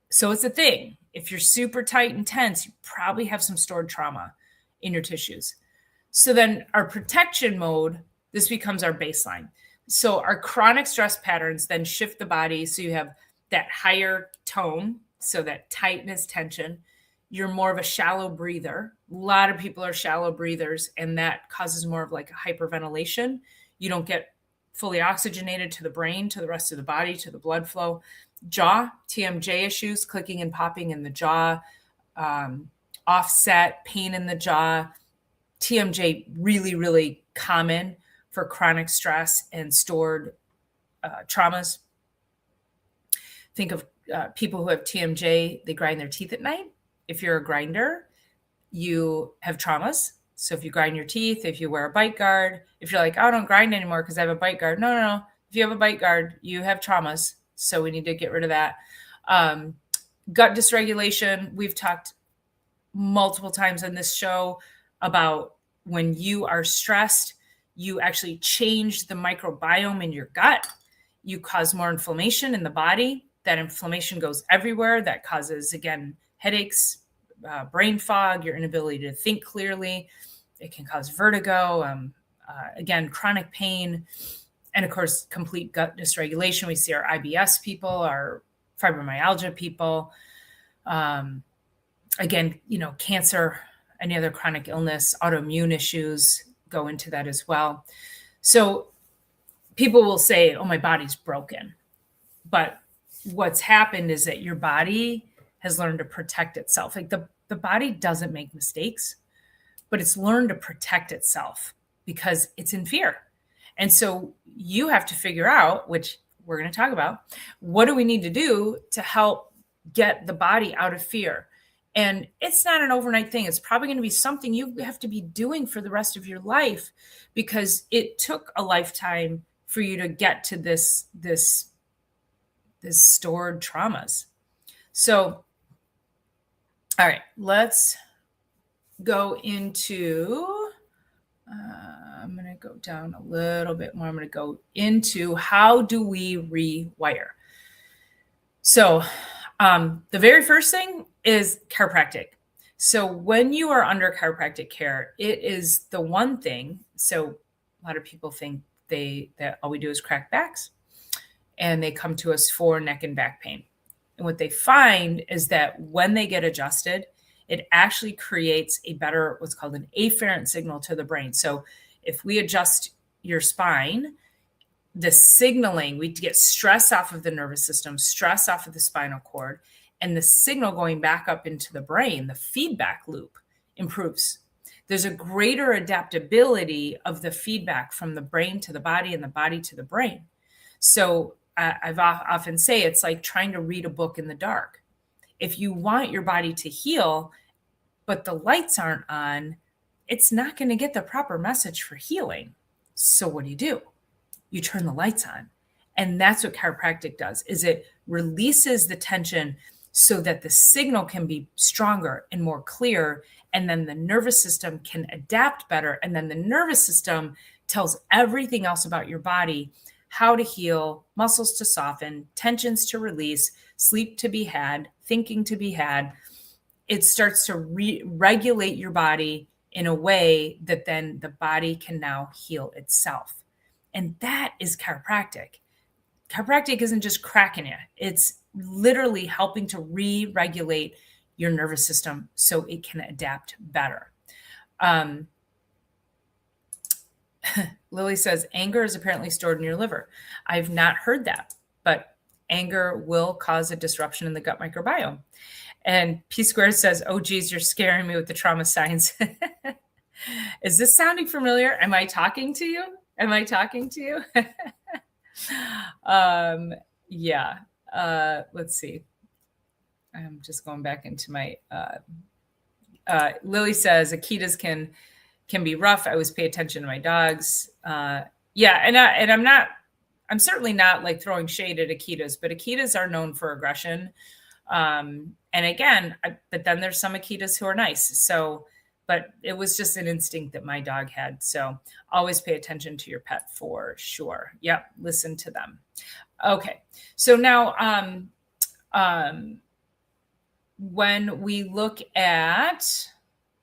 So it's a thing. If you're super tight and tense, you probably have some stored trauma in your tissues. So then our protection mode, this becomes our baseline. So our chronic stress patterns then shift the body. So you have that higher tone, so that tightness, tension. You're more of a shallow breather, A lot of people are shallow breathers, and that causes more of like a hyperventilation. You don't get fully oxygenated to the brain, to the rest of the body, to the blood flow. Jaw, TMJ issues, clicking and popping in the jaw, offset, pain in the jaw. TMJ, really, really common for chronic stress and stored traumas. Think of people who have TMJ, they grind their teeth at night. If you're a grinder, you have traumas. So if you grind your teeth, if you wear a bite guard, if you're like, oh, I don't grind anymore because I have a bite guard. No. If you have a bite guard, you have traumas. So we need to get rid of that. Gut dysregulation. We've talked multiple times on this show about when you are stressed, you actually change the microbiome in your gut. You cause more inflammation in the body. That inflammation goes everywhere. That causes, again, headaches, brain fog, your inability to think clearly. It can cause vertigo, again, chronic pain, and of course, complete gut dysregulation. We see our IBS people, our fibromyalgia people. Again, cancer, any other chronic illness, autoimmune issues go into that as well. So people will say, oh, my body's broken. But what's happened is that your body has learned to protect itself. Like the body doesn't make mistakes, but it's learned to protect itself because it's in fear. And so you have to figure out, which we're going to talk about, what do we need to do to help get the body out of fear? And it's not an overnight thing. It's probably going to be something you have to be doing for the rest of your life because it took a lifetime for you to get to this stored traumas. So, all right, let's go into, I'm going to go down a little bit more. I'm going to go into how do we rewire? So the very first thing is chiropractic. So when you are under chiropractic care, it is the one thing. So a lot of people think that all we do is crack backs, and they come to us for neck and back pain. And what they find is that when they get adjusted, it actually creates a better, what's called an afferent signal to the brain. So if we adjust your spine, the signaling, we get stress off of the nervous system, stress off of the spinal cord, and the signal going back up into the brain, the feedback loop improves. There's a greater adaptability of the feedback from the brain to the body and the body to the brain. So I've often say it's like trying to read a book in the dark. If you want your body to heal, but the lights aren't on, it's not going to get the proper message for healing. So what do? You turn the lights on. And that's what chiropractic does, is it releases the tension so that the signal can be stronger and more clear. And then the nervous system can adapt better. And then the nervous system tells everything else about your body, how to heal, muscles to soften, tensions to release, sleep to be had, thinking to be had. It starts to regulate your body in a way that then the body can now heal itself. And that is chiropractic. Chiropractic isn't just cracking you. It's literally helping to re-regulate your nervous system so it can adapt better. Lily says, anger is apparently stored in your liver. I've not heard that, but anger will cause a disruption in the gut microbiome. And P Squared says, oh, geez, you're scaring me with the trauma signs. Is this sounding familiar? Am I talking to you? Yeah. Let's see. I'm just going back into my, Lily says, Akitas can be rough. I always pay attention to my dogs. Yeah. I'm certainly not like throwing shade at Akitas, but Akitas are known for aggression. And again, but then there's some Akitas who are nice. So, but it was just an instinct that my dog had. So always pay attention to your pet for sure. Yep. Listen to them. Okay. So now, when we look at,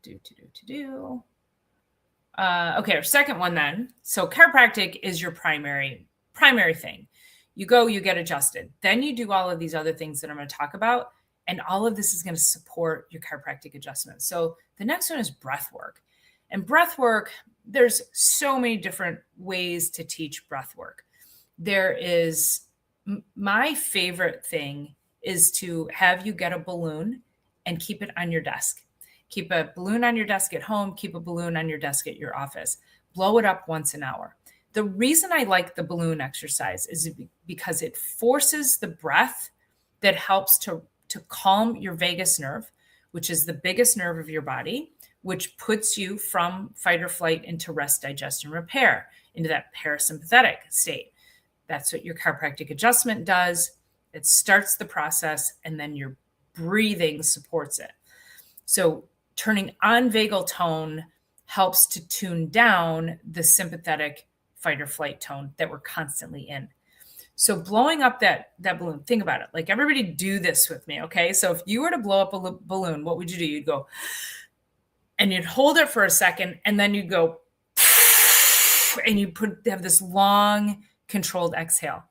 okay, our second one then. So chiropractic is your primary thing. You go, you get adjusted. Then you do all of these other things that I'm going to talk about. And all of this is going to support your chiropractic adjustment. So the next one is breath work. And breath work, there's so many different ways to teach breath work. There is, my favorite thing is to have you get a balloon and keep it on your desk. Keep a balloon on your desk at home, keep a balloon on your desk at your office. Blow it up once an hour. The reason I like the balloon exercise is because it forces the breath that helps to calm your vagus nerve, which is the biggest nerve of your body, which puts you from fight or flight into rest, digest, and repair, into that parasympathetic state. That's what your chiropractic adjustment does. It starts the process, and then your breathing supports it. So turning on vagal tone helps to tune down the sympathetic fight or flight tone that we're constantly in. So blowing up that balloon, think about it. Like, everybody do this with me, okay? So if you were to blow up a balloon, what would you do? You'd go, and you'd hold it for a second, and then you'd go, and you have this long controlled exhale.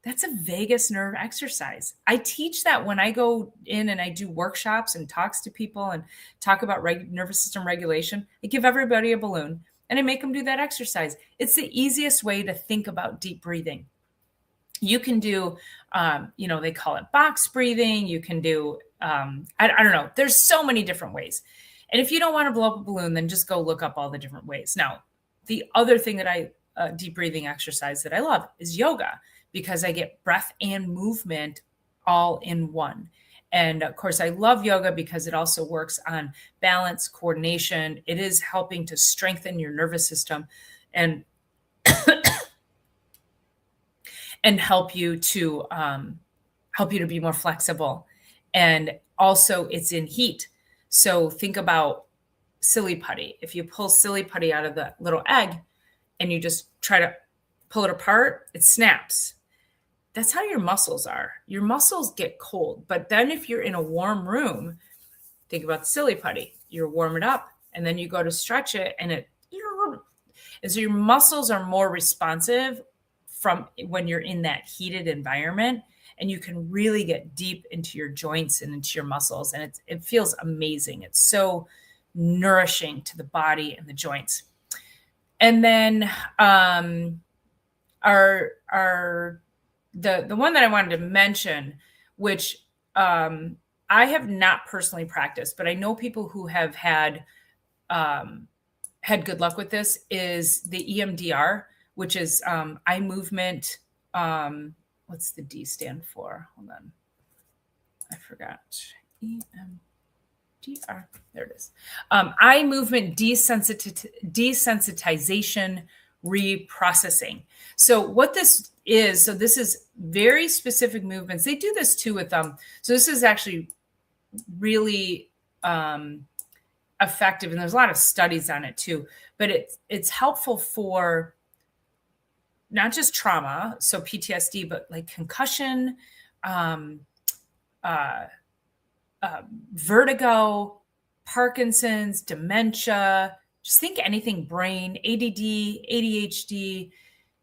That's a vagus nerve exercise. I teach that when I go in and I do workshops and talks to people and talk about nervous system regulation. I give everybody a balloon and I make them do that exercise. It's the easiest way to think about deep breathing. You can do, they call it box breathing. You can do, I don't know. There's so many different ways. And if you don't want to blow up a balloon, then just go look up all the different ways. Now, the other thing that deep breathing exercise that I love is yoga, because I get breath and movement all in one. And of course, I love yoga because it also works on balance, coordination. It is helping to strengthen your nervous system and and help you to be more flexible. And also, it's in heat. So think about silly putty. If you pull silly putty out of the little egg and you just try to pull it apart, it snaps. That's how your muscles are. Your muscles get cold. But then if you're in a warm room, think about the silly putty. You warm it up and then you go to stretch it, and so your muscles are more responsive from when you're in that heated environment, and you can really get deep into your joints and into your muscles. And it feels amazing. It's so nourishing to the body and the joints. And then the one that I wanted to mention, which I have not personally practiced, but I know people who have had good luck with this, is the EMDR, which is eye movement. What's the D stand for? Hold on. I forgot. EMDR. There it is. Eye movement desensitization reprocessing. So what this is very specific movements. They do this too with so this is actually really effective, and there's a lot of studies on it too, but it's helpful for not just trauma, so PTSD, but like concussion, vertigo, Parkinson's, dementia, just think anything brain, ADD, ADHD.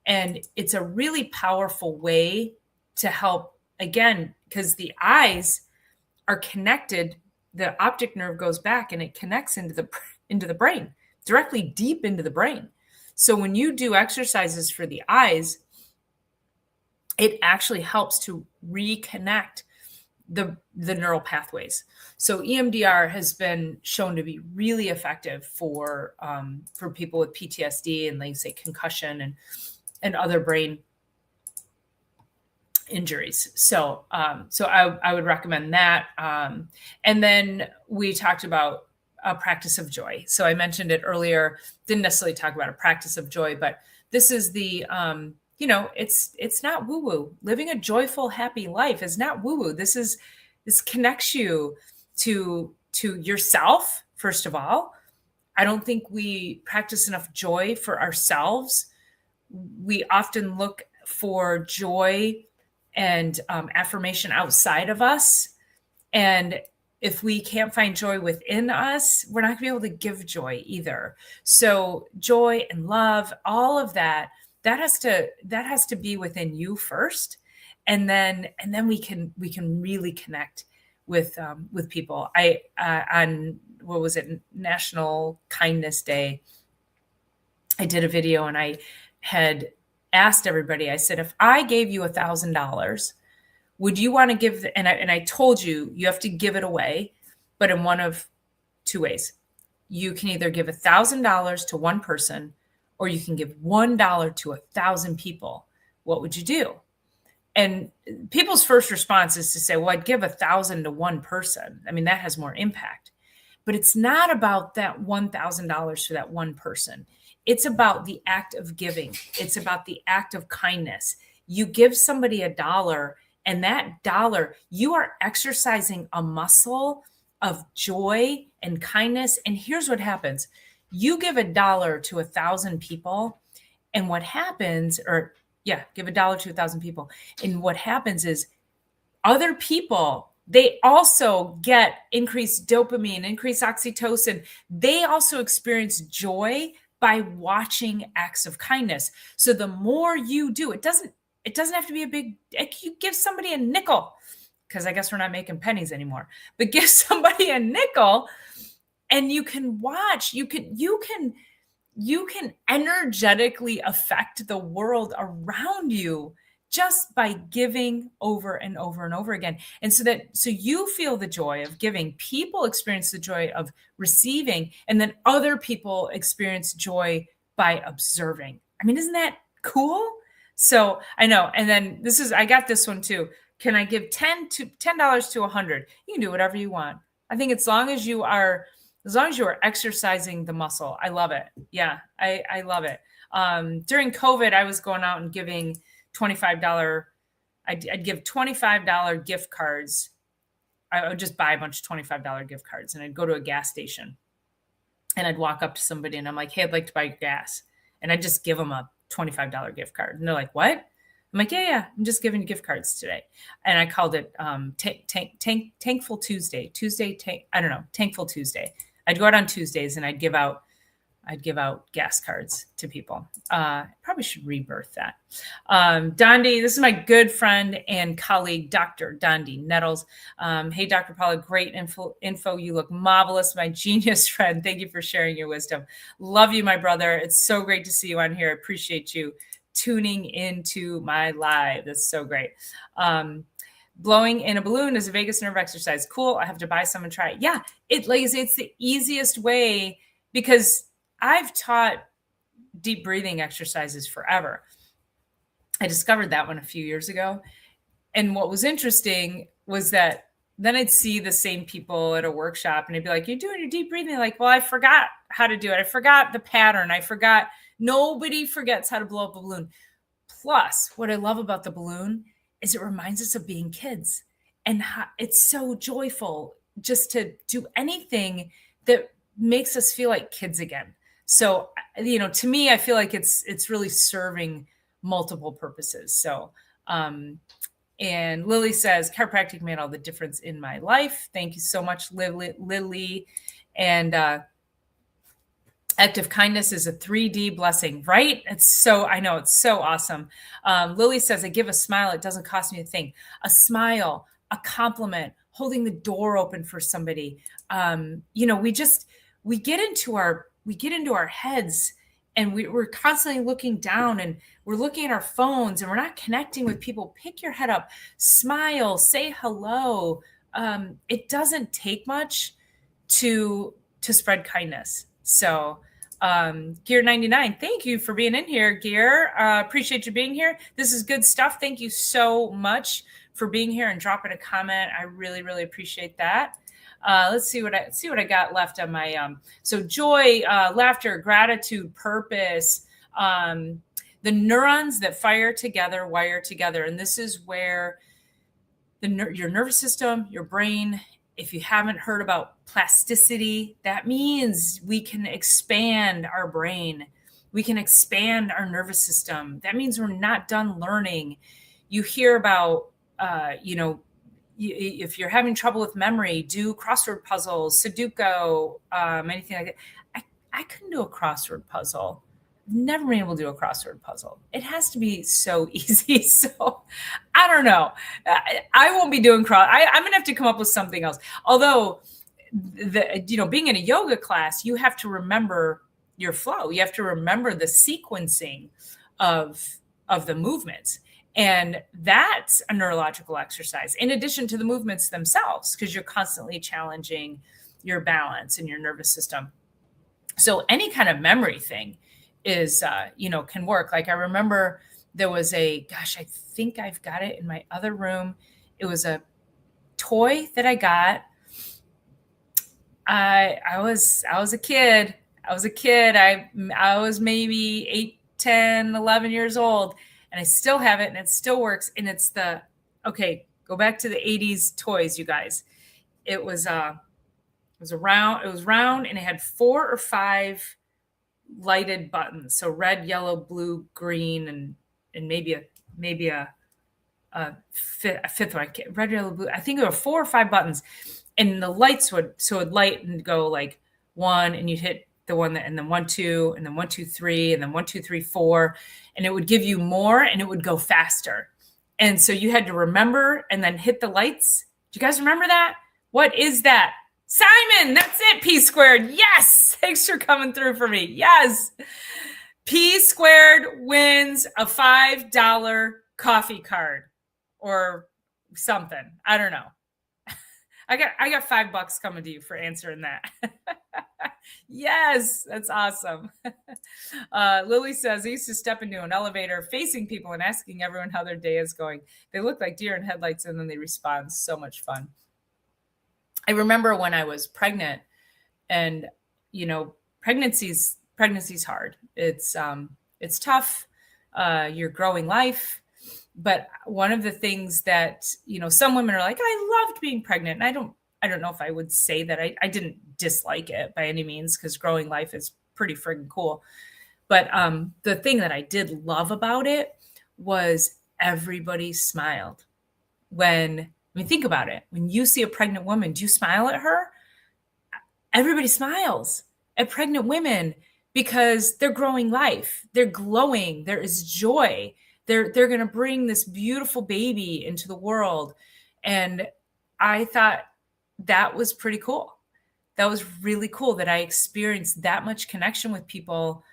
And it's a really powerful way to help, again, because the eyes are connected. The optic nerve goes back and it connects into the brain, directly deep into the brain. So when you do exercises for the eyes, it actually helps to reconnect the neural pathways. So EMDR has been shown to be really effective for people with PTSD and, like, say, concussion and other brain injuries. So I would recommend that. And then we talked about a practice of joy. So I mentioned it earlier, didn't necessarily talk about a practice of joy, but this is the, it's not woo-woo. Living a joyful, happy life is not woo-woo. This connects you to yourself, first of all. I don't think we practice enough joy for ourselves. We often look for joy and affirmation outside of us. And if we can't find joy within us, we're not going to be able to give joy either. So joy and love, all of that has to be within you first. And then we can really connect with people. I on what was it, National Kindness Day, I did a video and I had asked everybody. I said, if I gave you $1,000, would you want to give? And I told you you have to give it away, but in one of two ways. You can either give $1,000 to one person, or you can give $1 to 1,000 people. What would you do? And people's first response is to say, well, I'd give 1,000 to one person. I mean, that has more impact. But it's not about that $1,000 to that one person. It's about the act of giving. It's about the act of kindness. You give somebody $1, and that dollar, you are exercising a muscle of joy and kindness. And here's what happens. You give $1 to 1,000 people, and what happens, give $1 to 1,000 people. And what happens is other people, they also get increased dopamine, increased oxytocin. They also experience joy by watching acts of kindness. So the more you do, it doesn't have to be a big, you give somebody a nickel, because I guess we're not making pennies anymore, but give somebody a nickel and you can watch, you can energetically affect the world around you just by giving over and over and over again. And so you feel the joy of giving, people experience the joy of receiving, and then other people experience joy by observing. I mean, isn't that cool? So I know. And then I got this one too. Can I give $10 to 100? You can do whatever you want. I think as long as you are exercising the muscle. I love it. Yeah, I love it. During COVID, I was going out and giving $25. I'd give $25 gift cards. I would just buy a bunch of $25 gift cards, and I'd go to a gas station and I'd walk up to somebody and I'm like, hey, I'd like to buy your gas. And I'd just give them a $25 gift card. And they're like, what? I'm like, yeah, I'm just giving you gift cards today. And I called it Tankful Tuesday. Tankful Tuesday. I'd go out on Tuesdays and I'd give out gas cards to people. Probably should rebirth that. Dondi, this is my good friend and colleague, Dr. Dondi Nettles. Hey, Dr. Paula, great info. You look marvelous, my genius friend. Thank you for sharing your wisdom. Love you, my brother. It's so great to see you on here. I appreciate you tuning into my live. That's so great. Blowing in a balloon is a vagus nerve exercise. Cool. I have to buy some and try it. Yeah, it's the easiest way, because I've taught deep breathing exercises forever. I discovered that one a few years ago. And what was interesting was that then I'd see the same people at a workshop and I'd be like, you're doing your deep breathing. Like, well, I forgot how to do it. I forgot the pattern. Nobody forgets how to blow up a balloon. Plus, what I love about the balloon is it reminds us of being kids, and it's so joyful just to do anything that makes us feel like kids again. So, to me, I feel like it's really serving multiple purposes. So, and Lily says, chiropractic made all the difference in my life. Thank you so much, Lily. And active kindness is a 3D blessing, right? I know it's so awesome. Lily says, I give a smile. It doesn't cost me a thing. A smile, a compliment, holding the door open for somebody. We get into our heads, and we're constantly looking down, and we're looking at our phones, and we're not connecting with people. Pick your head up, smile, say hello. It doesn't take much to spread kindness. So, Gear 99, thank you for being in here, Gear. Appreciate you being here. This is good stuff. Thank you so much for being here and dropping a comment. I really, really appreciate that. Let's see what I got left on my so joy, laughter, gratitude, purpose, the neurons that fire together wire together, and this is where your nervous system, your brain. If you haven't heard about plasticity, that means we can expand our brain. We can expand our nervous system. That means we're not done learning. You hear about, if you're having trouble with memory, do crossword puzzles, Sudoku, anything like that. I couldn't do a crossword puzzle. never been able to do a crossword puzzle. It has to be so easy. So I don't know. I won't be doing I'm going to have to come up with something else. Although, being in a yoga class, you have to remember your flow. You have to remember the sequencing of the movements. And that's a neurological exercise in addition to the movements themselves, because you're constantly challenging your balance and your nervous system. So any kind of memory thing is, can work. Like I remember there was I think I've got it in my other room. It was a toy that I got. I was a kid. I was maybe 8, 10, 11 years old, and I still have it and it still works. And it's go back to the 80s toys, you guys. It was round and it had 4 or 5 lighted buttons. So red, yellow, blue, green, and maybe a fifth one. Red, yellow, blue. I think there were 4 or 5 buttons. And the lights would light and go like 1, and you'd hit the one and then 1, 2, and then 1, 2, 3, and then 1, 2, 3, 4. And it would give you more and it would go faster. And so you had to remember and then hit the lights. Do you guys remember that? What is that? Simon, that's it. P squared. Yes. Thanks for coming through for me. Yes. P squared wins a $5 coffee card or something. I don't know. I got $5 coming to you for answering that. Yes, that's awesome. Lily says, I used to step into an elevator facing people and asking everyone how their day is going. They look like deer in headlights and then they respond. So much fun. I remember when I was pregnant, and pregnancy's hard. It's tough. You're growing life. But one of the things that, some women are like, I loved being pregnant. And I don't know if I would say that I didn't dislike it by any means, because growing life is pretty friggin' cool. But the thing that I did love about it was everybody smiled. Think about it. When you see a pregnant woman, do you smile at her? Everybody smiles at pregnant women because they're growing life. They're glowing. There is joy. They're going to bring this beautiful baby into the world. And I thought that was pretty cool. That was really cool that I experienced that much connection with people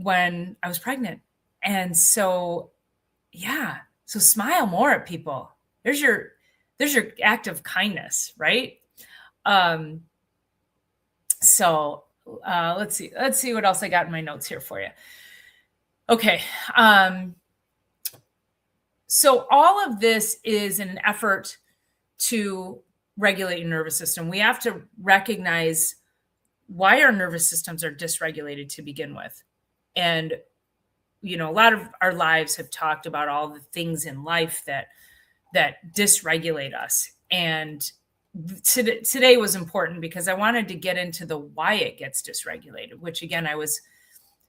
when I was pregnant. And so, yeah, so smile more at people. There's your act of kindness, right? So let's see what else I got in my notes here for you. Okay. So all of this is an effort to regulate your nervous system. We have to recognize why our nervous systems are dysregulated to begin with. And, a lot of our lives have talked about all the things in life that dysregulate us. And today was important because I wanted to get into the why it gets dysregulated, which again, I was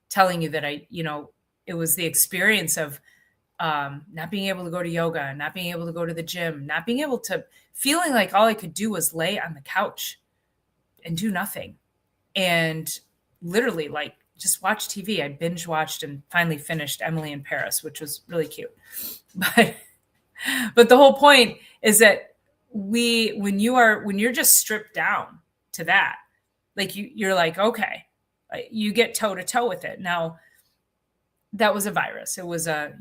telling you that it was the experience of not being able to go to yoga, not being able to go to the gym, not being able to, feeling like all I could do was lay on the couch and do nothing. And literally like just watch TV. I binge watched and finally finished Emily in Paris, which was really cute. But the whole point is that when you're just stripped down to that, like you're like, okay, you get toe to toe with it. Now, that was a virus. It was I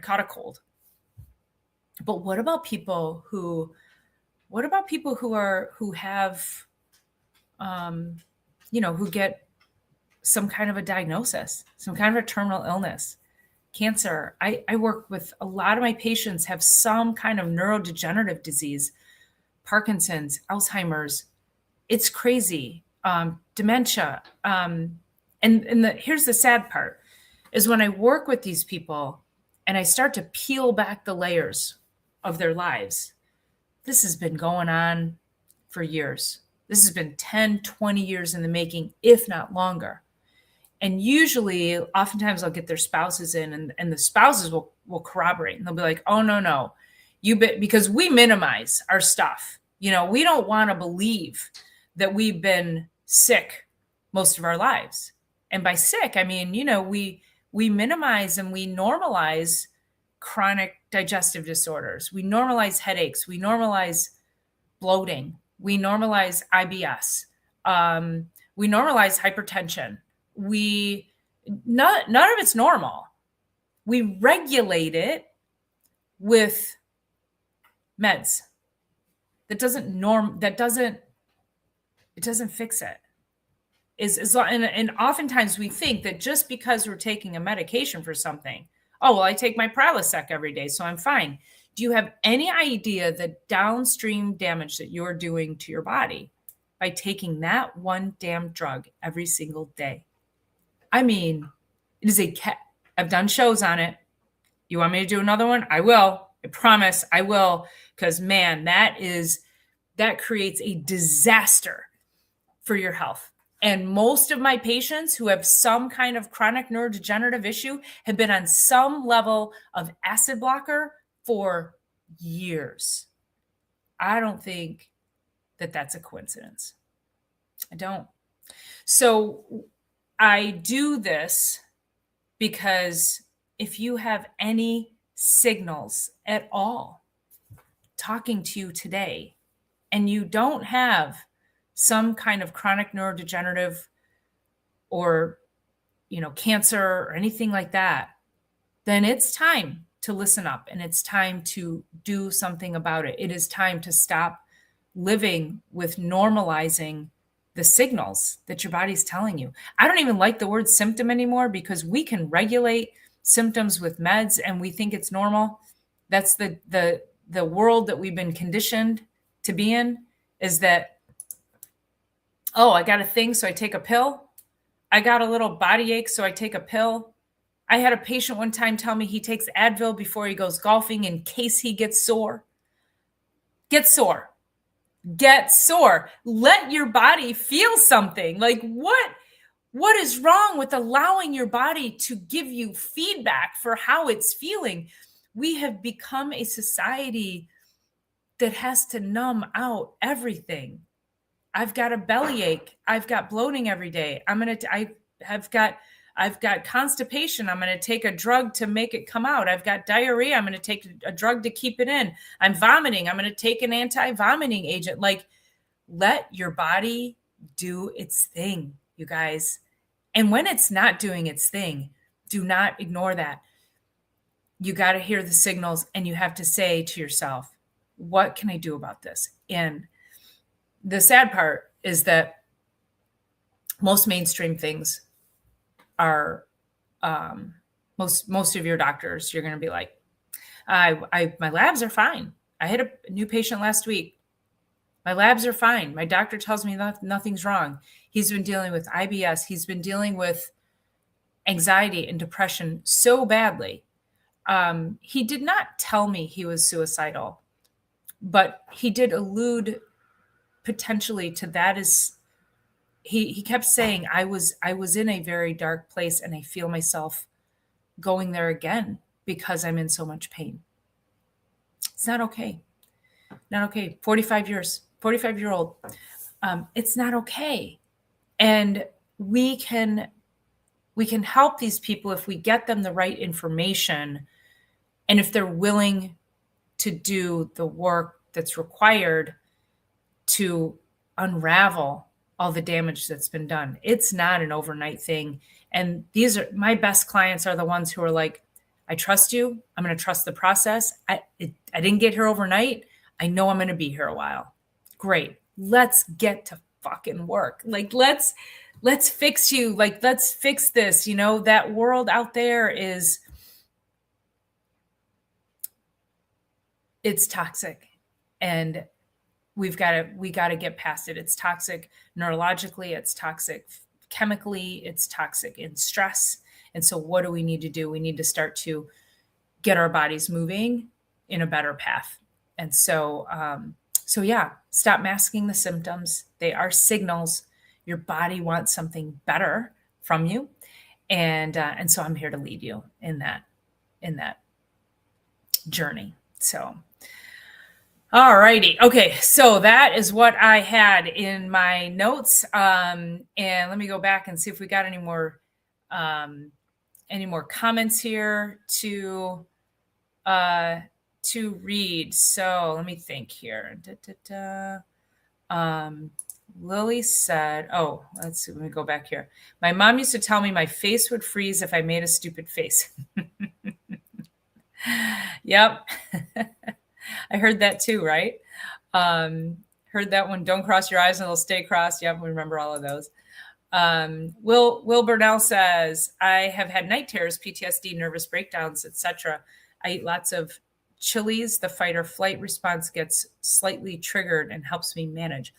caught a cold. But what about people who have, who get some kind of a diagnosis, some kind of a terminal illness, cancer? I work with a lot of my patients have some kind of neurodegenerative disease, Parkinson's, Alzheimer's. It's crazy. Dementia. Here's the sad part. Is when I work with these people and I start to peel back the layers of their lives. This has been going on for years. This has been 10, 20 years in the making, if not longer. And usually, oftentimes I'll get their spouses in and the spouses will corroborate and they'll be like, oh, no, because we minimize our stuff. We don't want to believe that we've been sick most of our lives. And by sick, I mean, we minimize and we normalize chronic digestive disorders. We normalize headaches. We normalize bloating. We normalize IBS. We normalize hypertension. None of it's normal. We regulate it with meds. It doesn't fix it. And oftentimes we think that just because we're taking a medication for something, oh, well, I take my Prilosec every day, so I'm fine. Do you have any idea the downstream damage that you're doing to your body by taking that one damn drug every single day? I mean, it is I've done shows on it. You want me to do another one? I will. I promise I will. Because man, that creates a disaster for your health. And most of my patients who have some kind of chronic neurodegenerative issue have been on some level of acid blocker for years. I don't think that that's a coincidence. I don't. So I do this because if you have any signals at all talking to you today and you don't have some kind of chronic neurodegenerative or, cancer or anything like that, then it's time to listen up and it's time to do something about it. It is time to stop living with normalizing the signals that your body's telling you. I don't even like the word symptom anymore because we can regulate symptoms with meds and we think it's normal. That's the world that we've been conditioned to be in, is that, oh, I got a thing, so I take a pill. I got a little body ache, so I take a pill. I had a patient one time tell me he takes Advil before he goes golfing in case he gets sore. Get sore. Let your body feel something. Like what is wrong with allowing your body to give you feedback for how it's feeling? We have become a society that has to numb out everything. I've got a bellyache. I've got bloating every day. I've got constipation. I'm going to take a drug to make it come out. I've got diarrhea. I'm going to take a drug to keep it in. I'm vomiting. I'm going to take an anti-vomiting agent. Like, let your body do its thing, you guys. And when it's not doing its thing, do not ignore that. You got to hear the signals and you have to say to yourself, what can I do about this? And the sad part is that most mainstream things are, most of your doctors, you're going to be like, my labs are fine. I had a new patient last week. My labs are fine. My doctor tells me nothing's wrong. He's been dealing with IBS. He's been dealing with anxiety and depression so badly. He did not tell me he was suicidal, but he did allude potentially to that. He kept saying, I was in a very dark place and I feel myself going there again because I'm in so much pain. It's not okay. Not okay. 45-year-old. It's not okay. And we can help these people if we get them the right information and if they're willing to do the work that's required to unravel all the damage that's been done. It's not an overnight thing. And these are my best clients are the ones who are like, I trust you. I'm going to trust the process. I didn't get here overnight. I know I'm going to be here a while. Great. Let's get to fucking work. Like, let's fix you. Like, let's fix this. That world out there it's toxic, and we got to get past it. It's toxic neurologically. It's toxic chemically. It's toxic in stress. And so what do we need to do? We need to start to get our bodies moving in a better path. And so yeah, stop masking the symptoms. They are signals. Your body wants something better from you. And so I'm here to lead you in that journey. So All righty. Okay. So that is what I had in my notes. And let me go back and see if we got um, any more comments here to read. So let me think here. Lily said, oh, let's see. Let me go back here. My mom used to tell me my face would freeze if I made a stupid face. Yep. I heard that too, right? Heard that one. Don't cross your eyes and they'll stay crossed. Yep, we remember all of those. Will Burnell says, I have had night terrors, PTSD, nervous breakdowns, etc. I eat lots of chilies. The fight or flight response gets slightly triggered and helps me manage.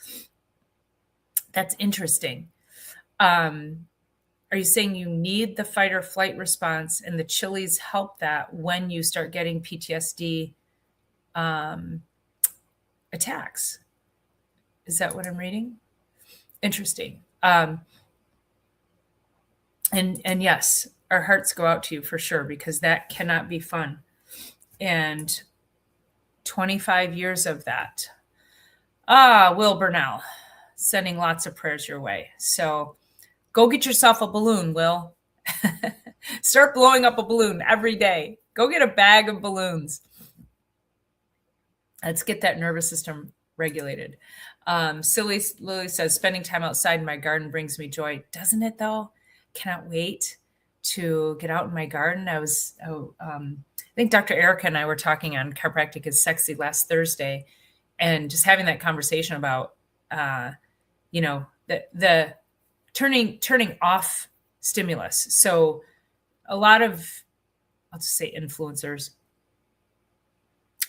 That's interesting. Are you saying you need the fight or flight response and the chilies help that when you start getting PTSD attacks? Is that what I'm reading? Interesting. And yes, our hearts go out to you for sure, because that cannot be fun. And 25 years of that. Will Burnell, sending lots of prayers your way. So go get yourself a balloon, Will. Start blowing up a balloon every day. Go get a bag of balloons. Let's get that nervous system regulated. Silly Lily says, spending time outside in my garden brings me joy. Doesn't it though? Cannot wait to get out in my garden. I think Dr. Erica and I were talking on Chiropractic is Sexy last Thursday, and just having that conversation about, the turning off stimulus. So a lot of, I'll just say influencers,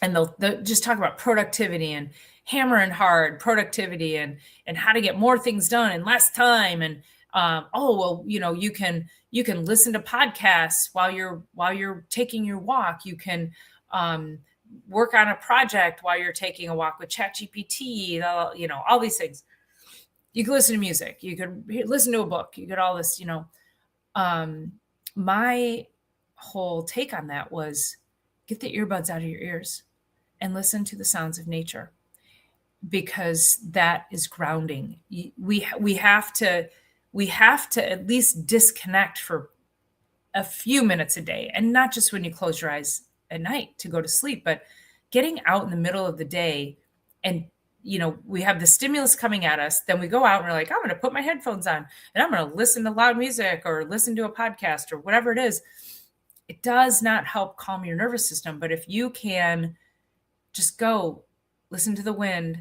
and they'll just talk about productivity and hammering hard productivity and how to get more things done in less time. And you can listen to podcasts while you're taking your walk. You can work on a project while you're taking a walk with ChatGPT. All these things. You could listen to music. You could listen to a book. You could all this. My whole take on that was get the earbuds out of your ears and listen to the sounds of nature, because that is grounding. We have to at least disconnect for a few minutes a day, and not just when you close your eyes at night to go to sleep, but getting out in the middle of the day. And we have the stimulus coming at us, then we go out and we're like, I'm going to put my headphones on and I'm going to listen to loud music or listen to a podcast or whatever it is. It does not help calm your nervous system. But if you can just go listen to the wind,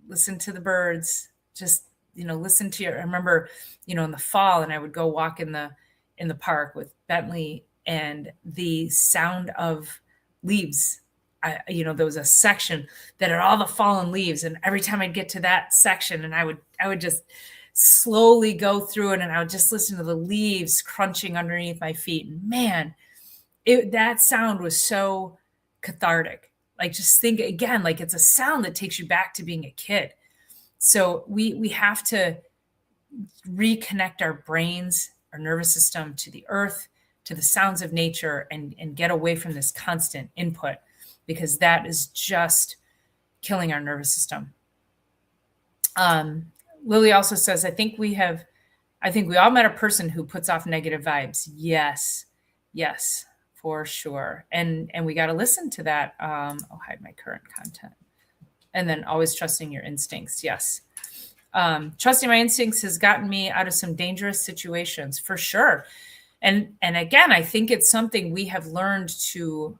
listen to the birds, just, listen to I remember, in the fall, and I would go walk in the park with Bentley, and the sound of leaves, there was a section that had all the fallen leaves. And every time I'd get to that section, and I would just slowly go through it, and I would just listen to the leaves crunching underneath my feet. And man, that sound was so cathartic. Like, just think again, like it's a sound that takes you back to being a kid. So we have to reconnect our brains, our nervous system to the earth, to the sounds of nature, and get away from this constant input, because that is just killing our nervous system. Lily also says, I think we all met a person who puts off negative vibes. Yes, for sure. And we got to listen to that. I'll hide my current content. And then always trusting your instincts. Yes. Trusting my instincts has gotten me out of some dangerous situations, for sure. And again, I think it's something we have learned to,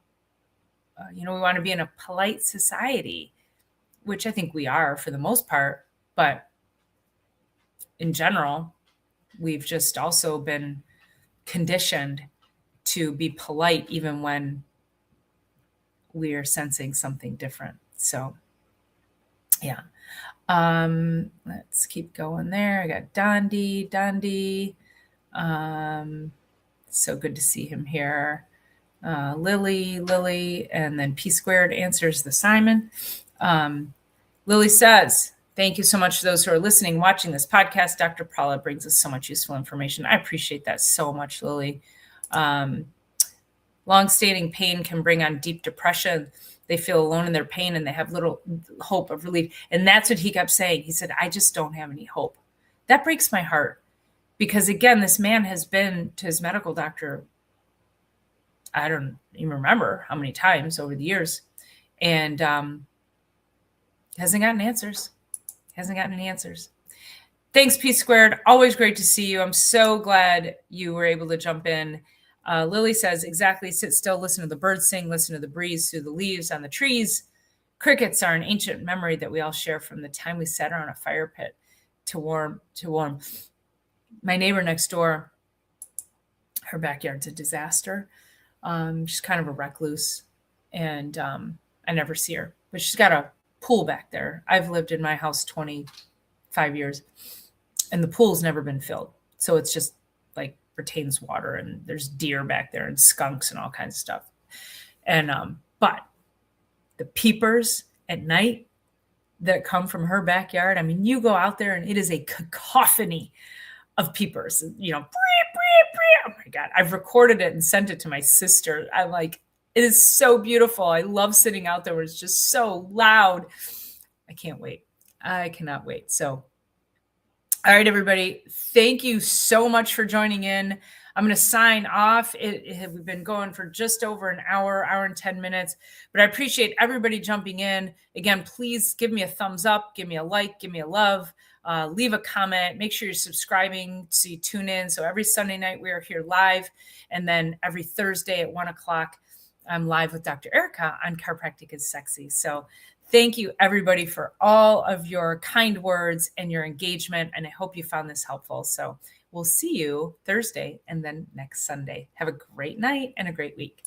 we want to be in a polite society, which I think we are for the most part. But in general, we've just also been conditioned to be polite even when we are sensing something different. So yeah. Let's keep going there. I got Dondi. So good to see him here. Lily, and then P Squared answers the Simon. Lily says, thank you so much to those who are listening, watching this podcast. Dr. Paula brings us so much useful information. I appreciate that so much, Lily. Long-standing pain can bring on deep depression. They feel alone in their pain and they have little hope of relief. And that's what he kept saying. He said, I just don't have any hope. That breaks my heart because, again, this man has been to his medical doctor, I don't even remember how many times over the years, and hasn't gotten answers. Hasn't gotten any answers. Thanks, P Squared. Always great to see you. I'm so glad you were able to jump in. Lily says, exactly, sit still, listen to the birds sing, listen to the breeze through the leaves on the trees. Crickets are an ancient memory that we all share from the time we sat around a fire pit to warm. My neighbor next door, her backyard's a disaster. She's kind of a recluse, and I never see her. But she's got a pool back there. I've lived in my house 25 years, and the pool's never been filled. So it's just like retains water, and there's deer back there and skunks and all kinds of stuff. And but the peepers at night that come from her backyard, I mean, you go out there and it is a cacophony of peepers, you know, oh my God, I've recorded it and sent it to my sister. I'm like, it is so beautiful. I love sitting out there where it's just so loud. I can't wait. I cannot wait. So, all right, everybody, thank you so much for joining in. I'm going to sign off. We've been going for just over an hour and 10 minutes, but I appreciate everybody jumping in. Again, please give me a thumbs up, give me a like, give me a love. Leave a comment. Make sure you're subscribing so you tune in. So every Sunday night we are here live. And then every Thursday at 1:00, I'm live with Dr. Erica on Chiropractic is Sexy. So thank you, everybody, for all of your kind words and your engagement. And I hope you found this helpful. So we'll see you Thursday and then next Sunday. Have a great night and a great week.